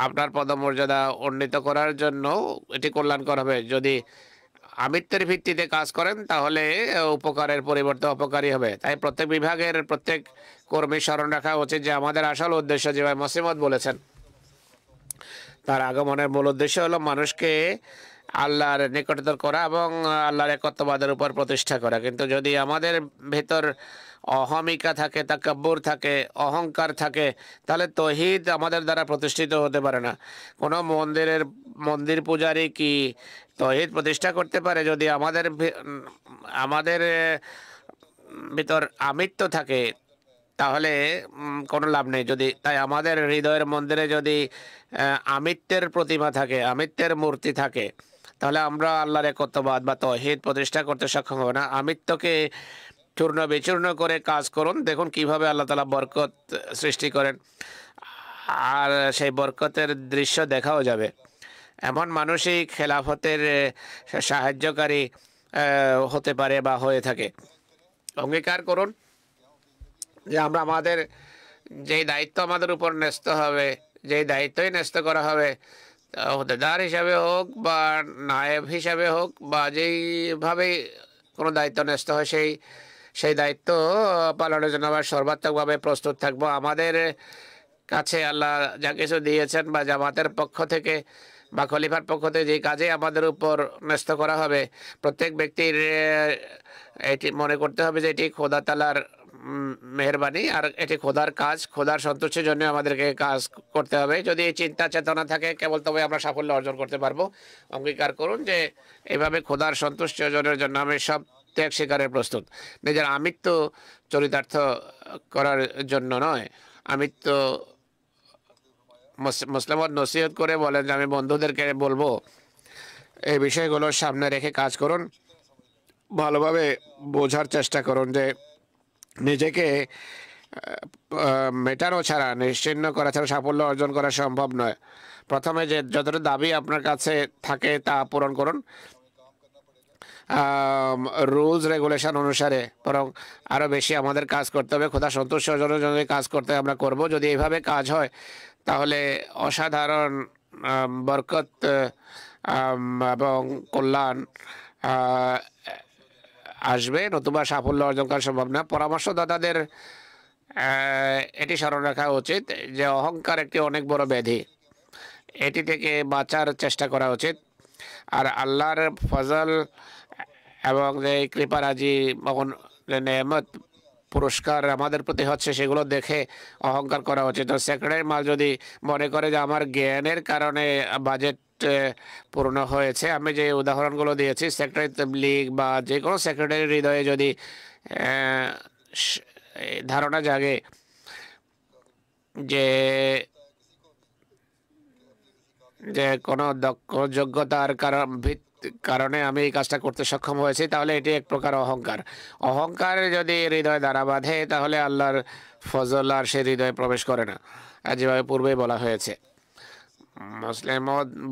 আপনার পদমর্যাদা উন্নীত করার জন্য এটি কল্যাণকর হবে। যদি আমিত্বের ভিত্তিতে কাজ করেন তাহলে উপকারের পরিবর্তে অপকারী হবে। তাই প্রত্যেক বিভাগের প্রত্যেক কর্মী স্মরণ রাখা উচিত যে আমাদের আসল উদ্দেশ্য, যেভাবে মসিমত বলেছেন, তার আগমনের মূল উদ্দেশ্য হলো মানুষকে আল্লাহর নিকটতর করা এবং আল্লাহর একত্ববাদের উপর প্রতিষ্ঠা করা। কিন্তু যদি আমাদের ভেতর অহমিকা থাকে, তাকাব্বুর থাকে, অহংকার থাকে, তাহলে তৌহিদ আমাদের দ্বারা প্রতিষ্ঠিত হতে পারে না। কোনো মন্দির পূজারী কি তৌহিদ প্রতিষ্ঠা করতে পারে যদি আমাদের ভিতর আমিত্ব থাকে? তাহলে কোনো লাভ নেই। তাই আমাদের হৃদয়ের মন্দিরে যদি আমিত্বের প্রতিমা থাকে, আমিত্বের মূর্তি থাকে, তাহলে আমরা আল্লাহর একত্ববাদ বা তৌহিদ প্রতিষ্ঠা করতে সক্ষম হবে না। আমিত্বকে চূর্ণ বিচূর্ণ করে কাজ করুন, দেখুন কিভাবে আল্লাহ তাআলা বরকত সৃষ্টি করেন আর সেই বরকতের দৃশ্য দেখাও যাবে। এমন মানুষই খেলাফতের সাহায্যকারী হতে পারে বা হয়ে থাকে। অঙ্গীকার করুন যে আমরা আমাদের যেই দায়িত্ব আমাদের উপর ন্যস্ত হবে, যেই দায়িত্বই ন্যস্ত করা হবে, ওহদেদার হিসাবে হোক বা নায়েব হিসাবে হোক বা যেইভাবেই কোনো দায়িত্ব ন্যস্ত হয় সেই দায়িত্ব পালনের জন্য আমরা সর্বাত্মকভাবে প্রস্তুত থাকবো। আমাদের কাছে আল্লাহ যা কিছু দিয়েছেন বা জামাতের পক্ষ থেকে বা খলিফার পক্ষ থেকে যে কাজে আমাদের উপর ন্যস্ত করা হবে, প্রত্যেক ব্যক্তির এটি মনে করতে হবে যে এটি খোদা তাআলার মেহেরবানি আর এটি খোদার কাজ, খোদার সন্তুষ্টির জন্য আমাদেরকে কাজ করতে হবে। যদি এই চিন্তা চেতনা থাকে কেবল তবে আমরা সাফল্য অর্জন করতে পারবো। অঙ্গীকার করুন যে এইভাবে খোদার সন্তুষ্টি অর্জনের জন্য আমি সব ত্যাগ স্বীকারের প্রস্তুত। নিজের আমিত্ব চরিতার্থ করার জন্য নয়। আমিত্ব মুসলিমত নসিহত করে বলেন যে আমি বন্ধুদেরকে বলবো এই বিষয়গুলো সামনে রেখে কাজ করুন, ভালোভাবে বোঝার চেষ্টা করুন যে নিজেকে মেটানো ছাড়া, নিশ্চিহ্ন করা ছাড়া সাফল্য অর্জন করা সম্ভব নয়। প্রথমে যে যতটা দাবি আপনার কাছে থাকে তা পূরণ করুন রুলস রেগুলেশন অনুসারে, বরং আরও বেশি আমাদের কাজ করতে হবে। খোদা সন্তুষ্ট অর্জনের জন্য কাজ করতে আমরা করব। যদি এইভাবে কাজ হয় তাহলে অসাধারণ বরকত এবং কল্যাণ আহ, আসবে, নতুবা সাফল্য অর্জন করা সম্ভব না। পরামর্শদাতাদের এটি স্মরণ রাখা উচিত যে অহংকার একটি অনেক বড় ব্যাধি, এটি থেকে বাঁচার চেষ্টা করা উচিত। আর আল্লাহর ফজল এবং যে কৃপারাজি নেয়ামত পুরস্কার আমাদের প্রতি হচ্ছে, সেগুলো দেখে অহংকার করা উচিত। তো সেক্রেটারি মাল যদি মনে করে যে আমার জ্ঞানের কারণে বাজেট পূর্ণ হয়েছে, আমি যে উদাহরণগুলো দিয়েছি, সেক্রেটারি তাবলীগ বা যে কোনো সেক্রেটারি হৃদয়ে যদি ধারণা জাগে যে যে কোনো দক্ষ যোগ্যতার কারণে আমি এই কাজটা করতে সক্ষম হয়েছি, তাহলে এটি এক প্রকার অহংকার। অহংকার যদি হৃদয় দ্বারা বাঁধে, তাহলে আল্লাহর ফজল আর সে হৃদয়ে প্রবেশ করে না, যেভাবে পূর্বেই বলা হয়েছে। মুসলিম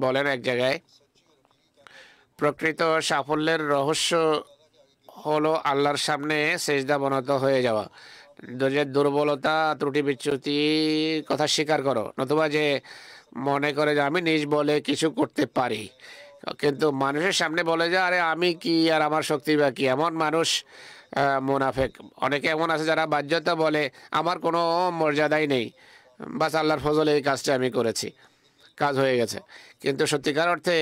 বলেন এক জায়গায়, প্রকৃত সাফল্যের রহস্য হলো আল্লাহর সামনে সেজদা বনত হয়ে যাওয়া। যে দুর্বলতা ত্রুটি বিচ্যুতি কথা স্বীকার করো, নতুবা যে মনে করে যে আমি নিজ বলে কিছু করতে পারি, কিন্তু মানুষের সামনে বলে যে আরে আমি কি আর আমার শক্তি বা কি। এমন মানুষ মুনাফেক। অনেকে এমন আছে যারা বাহ্যতা বলে আমার কোনো মর্যাদাই নেই, বাস আল্লাহর ফজলে এই কাজটা আমি করেছি, কাজ হয়ে গেছে। কিন্তু সত্যিকার অর্থে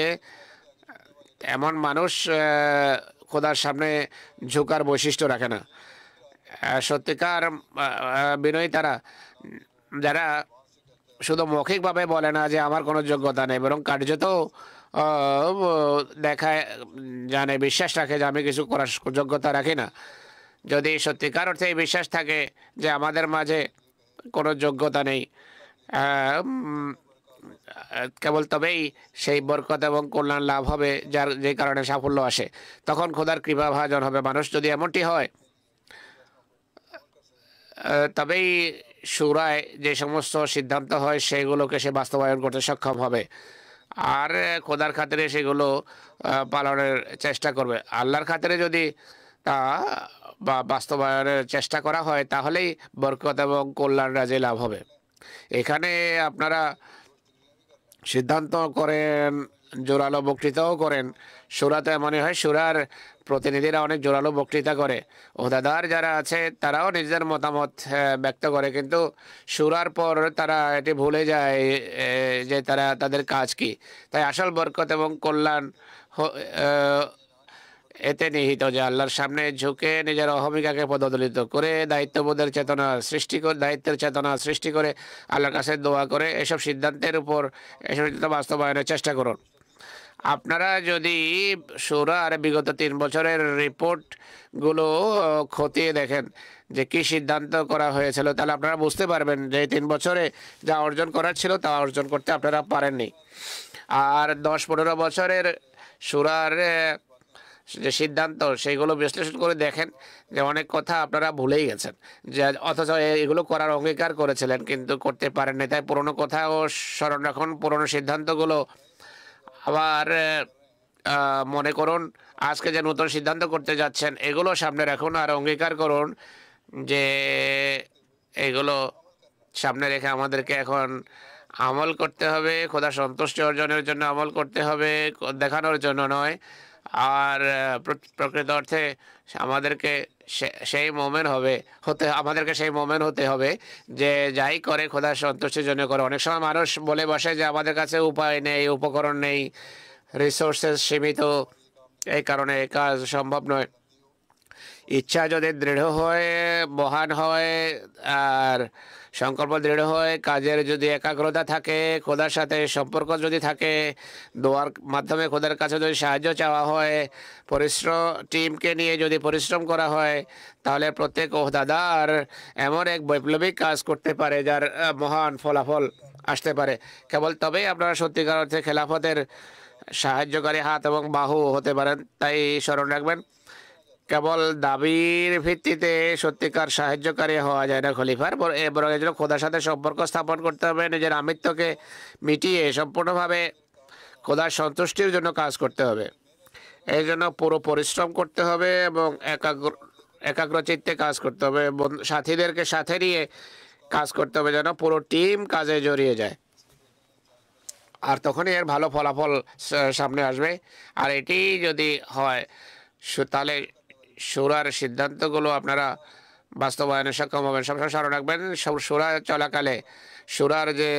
এমন মানুষ খোদার সামনে ঝুঁকার বৈশিষ্ট্য রাখে না। সত্যিকার বিনয়ী তারা, যারা শুধু মৌখিকভাবে বলে না যে আমার কোনো যোগ্যতা নেই, বরং কার্যত দেখায় জানে, বিশ্বাস রাখে যে আমি কিছু করার যোগ্যতা রাখি না। যদি সত্যিকার অর্থে এই বিশ্বাস থাকে যে আমাদের মাঝে কোনো যোগ্যতা নেই, কেবল তবেই সেই বরকত এবং কল্যাণ লাভ হবে যে কারণে সাফল্য আসে। তখন খোদার কৃপা ভাজন হবে। মানুষ যদি এমনটি হয়, তবেই শুরায় যে সমস্ত সিদ্ধান্ত হয় সেগুলোকে সে বাস্তবায়ন করতে সক্ষম হবে, আর খোদার খাতিরে সেগুলো পালনের চেষ্টা করবে। আল্লাহর খাতিরে যদি তা বাস্তবায়নের চেষ্টা করা হয়, তাহলেই বরকত এবং কল্যাণ রাজে লাভ হবে। এখানে আপনারা সিদ্ধান্ত করেন, জোরালো বক্তৃতাও করেন। সুরাতে মনে হয় সুরার প্রতিনিধিরা অনেক জোরালো বক্তৃতা করে, ওহদাদার যারা আছে তারাও নিজেদের মতামত ব্যক্ত করে, কিন্তু সুরার পর তারা এটি ভুলে যায় যে তাদের কাজ কি। তাই আসল বরকত এবং কল্যাণ এতে নিহিত যে আল্লাহর সামনে ঝুঁকে নিজের অহমিকাকে পদদলিত করে দায়িত্ববোধের চেতনা সৃষ্টি করে, দায়িত্বের চেতনা সৃষ্টি করে আল্লাহর কাছে দোয়া করে এসব সিদ্ধান্তের উপর এসব সিদ্ধান্ত বাস্তবায়নের চেষ্টা করুন। আপনারা যদি শুরার বিগত 3 বছরের রিপোর্টগুলো খতিয়ে দেখেন যে কি সিদ্ধান্ত করা হয়েছিল, তাহলে আপনারা বুঝতে পারবেন যে 3 বছরে যা অর্জন করার ছিল তা অর্জন করতে আপনারা পারেননি। আর 10-15 বছরের শুরার যে সিদ্ধান্ত, সেইগুলো বিশ্লেষণ করে দেখেন যে অনেক কথা আপনারা ভুলেই গেছেন, যে অথচ এগুলো করার অঙ্গীকার করেছিলেন কিন্তু করতে পারেননি। তাই পুরনো কথাও স্মরণ রাখুন, পুরনো সিদ্ধান্তগুলো আবার মনে করুন। আজকে যে নতুন সিদ্ধান্ত করতে যাচ্ছেন এগুলো সামনে রাখুন, আর অঙ্গীকার করুন যে এগুলো সামনে রেখে আমাদেরকে এখন আমল করতে হবে, খোদা সন্তুষ্টি অর্জনের জন্য আমল করতে হবে, দেখানোর জন্য নয়। আর প্রকৃত অর্থে আমাদেরকে সেই মোমেন্ট আমাদেরকে সেই মোমেন্ট হতে হবে যে যাই করে খোদার সন্তুষ্টির জন্য করে। অনেক সময় মানুষ বলে বসে যে আমাদের কাছে উপায় নেই, উপকরণ নেই, রিসোর্সেস সীমিত, এই কারণে কাজ সম্ভব নয়। ইচ্ছা যদি দৃঢ় হয়, মহান হয়, আর সংকল্প দৃঢ় হয়, কাজের যদি একাগ্রতা থাকে, খোদার সাথে সম্পর্ক যদি থাকে, দোয়ার মাধ্যমে খোদার কাছে যদি সাহায্য চাওয়া হয়, টিমকে নিয়ে যদি পরিশ্রম করা হয়, তাহলে প্রত্যেক ওহদাদার এমন এক বৈপ্লবিক কাজ করতে পারে যার মহান ফলাফল আসতে পারে। কেবল তবেই আপনারা সত্যিকার অর্থে খেলাফতের সাহায্যকারী হাত এবং বাহু হতে পারেন। তাই স্মরণ রাখবেন, কেবল দাবির ভিত্তিতে সত্যিকার সাহায্যকারী হওয়া যায় না খলিফার, বরং এর জন্য খোদার সাথে সম্পর্ক স্থাপন করতে হবে, নিজের আমিত্বকে মিটিয়ে সম্পূর্ণভাবে খোদার সন্তুষ্টির জন্য কাজ করতে হবে। এই জন্য পুরো পরিশ্রম করতে হবে এবং একাগ্রচিত্তে কাজ করতে হবে, সাথীদেরকে সাথে নিয়ে কাজ করতে হবে যেন পুরো টিম কাজে জড়িয়ে যায়। আর তখনই এর ভালো ফলাফল সামনে আসবে। আর এটি যদি হয় তাহলে সুরার সিদ্ধান্তগুলো আপনারা বাস্তবায়নে সক্ষম হবেন। সবসময় স্মরণ রাখবেন, সুরা চলাকালে সুরার যে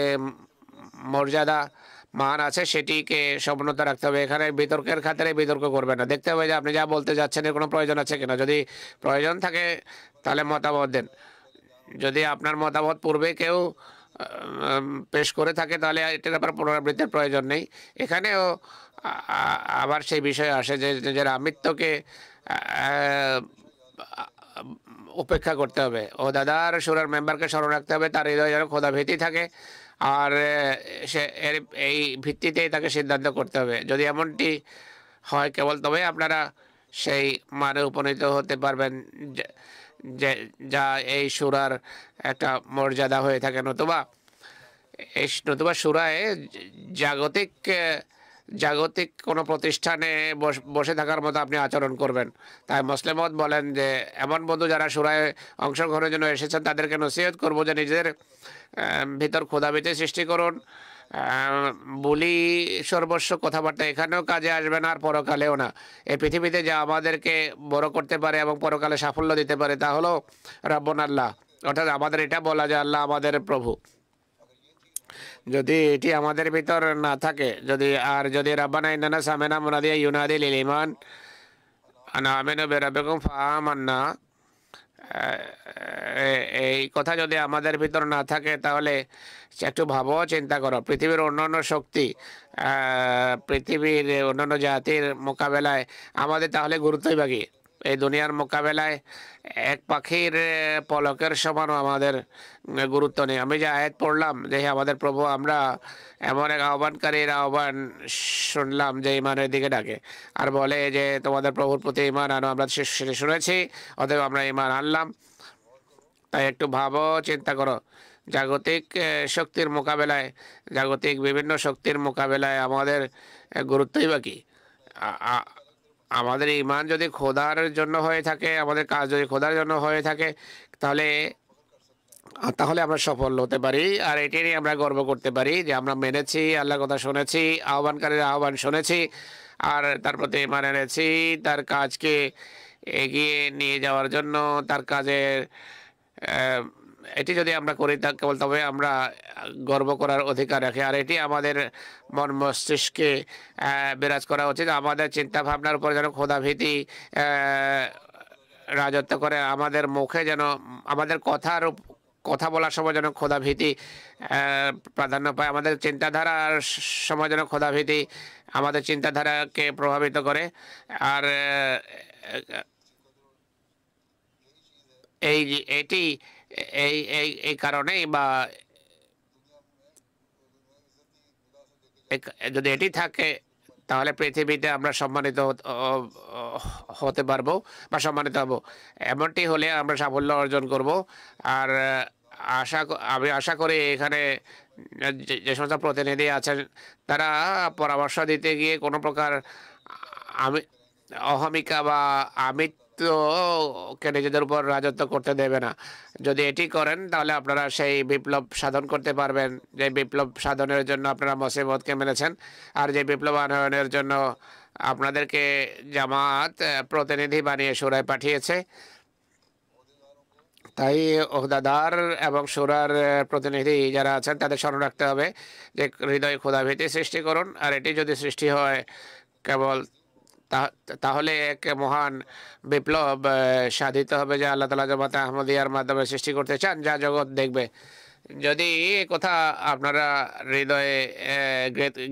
মর্যাদা মান আছে সেটিকে সমুন্নত রাখতে হবে। এখানে বিতর্কের খাতিরে বিতর্ক করবেন না, দেখতে হবে যে আপনি যা বলতে যাচ্ছেন এর কোনো প্রয়োজন আছে কিনা। যদি প্রয়োজন থাকে তাহলে মতামত দেন। যদি আপনার মতামত পূর্বে কেউ পেশ করে থাকে তাহলে এটার ব্যাপারে পুনরাবৃত্তির প্রয়োজন নেই। এখানেও আবার সেই বিষয়ে আসে যে নিজের আমিত্বকে উপেক্ষা করতে হবে। ও দাদার সুরার মেম্বারকে স্মরণ রাখতে হবে তার হৃদয়ে যেন খোদা ভীতি থাকে, আর সে এর এই ভিত্তিতেই তাকে সিদ্ধান্ত করতে হবে। যদি এমনটি হয় কেবল তবেই আপনারা সেই মানে উপনীত হতে পারবেন যে যা এই সুরার একটা মর্যাদা হয়ে থাকে। নতুবা সুরায় জাগতিক জাগতিক কোনো প্রতিষ্ঠানে বসে থাকার মতো আপনি আচরণ করবেন। তাই মুসলিমত বলেন যে এমন বন্ধু যারা সুরায় অংশগ্রহণের জন্য এসেছেন তাদেরকে নসিহত করবো যে নিজেদের ভিতর ক্ষুধাভীতি সৃষ্টি করুন। বলি সর্বস্ব কথাবার্তা এখানেও কাজে আসবে না আর পরকালেও না। এই পৃথিবীতে যা আমাদেরকে বড় করতে পারে এবং পরকালে সাফল্য দিতে পারে তা হলো রাব্বুন আল্লাহ, অর্থাৎ আমাদের এটা বলা যে আল্লাহ আমাদের প্রভু। যদি এটি আমাদের ভিতর না থাকে, যদি রাব্বানা ইন্নানা সামি'না মুনাদিয়ান ইউনাদি লিল ঈমান আন আমিনু বিরাব্বিকুম ফাআমান্না, এই কথা যদি আমাদের ভিতর না থাকে তাহলে একটু ভাবো, চিন্তা করো। পৃথিবীর অন্যান্য শক্তি, পৃথিবীর অন্যান্য জাতির মোকাবেলায় আমাদের তাহলে গুরুত্বই বাকি। এই দুনিয়ার মোকাবেলায় এক পাখির পলকের সমানও আমাদের গুরুত্ব নেই। আমি যে আয়াত পড়লাম যে আমাদের প্রভু, আমরা এমন এক আহ্বানকারীর আহ্বান শুনলাম যে ইমানের দিকে ডাকে আর বলে যে তোমাদের প্রভুর প্রতি ইমান আনো। আমরা শুনেছি, অতএব আমরা ইমান আনলাম। তাই একটু ভাবো, চিন্তা করো। জাগতিক শক্তির মোকাবেলায়, জাগতিক বিভিন্ন শক্তির মোকাবেলায় আমাদের গুরুত্বই বাকি। আমাদের ইমান যদি খোদার জন্য হয়ে থাকে, আমাদের কাজ যদি খোদার জন্য হয়ে থাকে, তাহলে তাহলে আমরা সফল হতে পারি। আর এটি নিয়ে আমরা গর্ব করতে পারি যে আমরা মেনেছি, আল্লাহর কথা শুনেছি, আহ্বানকারীর আহ্বান শুনেছি আর তার প্রতি ইমান এনেছি। তার কাজকে এগিয়ে নিয়ে যাওয়ার জন্য তার কাজের এটি যদি আমরা করি তা কেবল তবে আমরা গর্ব করার অধিকার রাখি। আর এটি আমাদের মন মস্তিষ্কে বিরাজ করা উচিত। আমাদের চিন্তা ভাবনার উপর যেন খোদাভীতি রাজত্ব করে। আমাদের মুখে যেন, আমাদের কথা বলার সময় যেন খোদাভীতি প্রাধান্য পায়। আমাদের চিন্তাধারার সময় যেন খোদাভীতি আমাদের চিন্তাধারাকে প্রভাবিত করে। আর এটি এই কারণেই বা যদি এটি থাকে তাহলে পৃথিবীতে আমরা সম্মানিত হতে পারবো বা সম্মানিত হব। এমনটি হলে আমরা সাফল্য অর্জন করব। আর আমি আশা করি এখানে যে সমস্ত প্রতিনিধি আছেন তারা পরামর্শ দিতে গিয়ে কোনো প্রকার আমি অহমিকা বা আমিত্বকে নিজেদের উপর রাজত্ব করতে দেবে না। যদি এটি করেন তাহলে আপনারা সেই বিপ্লব সাধন করতে পারবেন যে বিপ্লব সাধনের জন্য আপনারা মুসিবতকে মেনেছেন আর যে বিপ্লব আনয়নের জন্য আপনাদেরকে জামাত প্রতিনিধি বানিয়ে সুরায় পাঠিয়েছে। তাই ওহদাদার এবং সুরার প্রতিনিধি যারা আছেন তাদের স্মরণ রাখতে হবে যে হৃদয়ে ক্ষুধাভীতি সৃষ্টি করুন। আর এটি যদি সৃষ্টি হয় কেবল তাহলে এক মহান বিপ্লব সাধিত হবে যা আল্লাহ তাআলা জামাতে আহমদিয়ার মাধ্যমে সৃষ্টি করতে চান, যা জগৎ দেখবে। যদি এই কথা আপনারা হৃদয়ে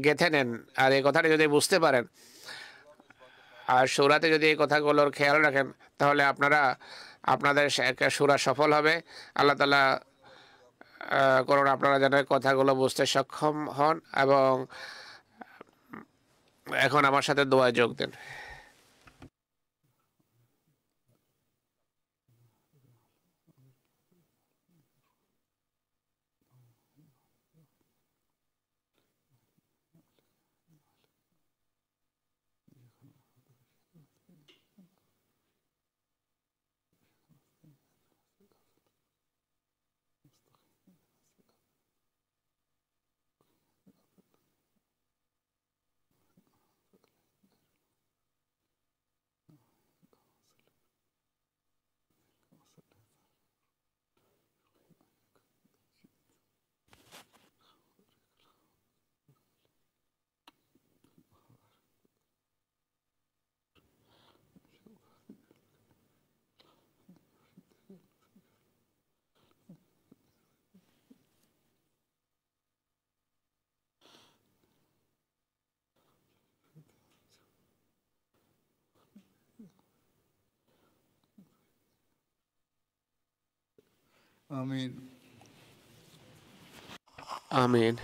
গেঁথে নেন আর এই কথাটা যদি বুঝতে পারেন আর সুরাতে যদি এই কথাগুলোর খেয়াল রাখেন তাহলে আপনাদের সুরা সফল হবে। আল্লাহ তাআলা করুন আপনারা যেন কথাগুলো বুঝতে সক্ষম হন। এবং এখন আমার সাথে দোয়ায় যোগ দেন। آمين. আমিন।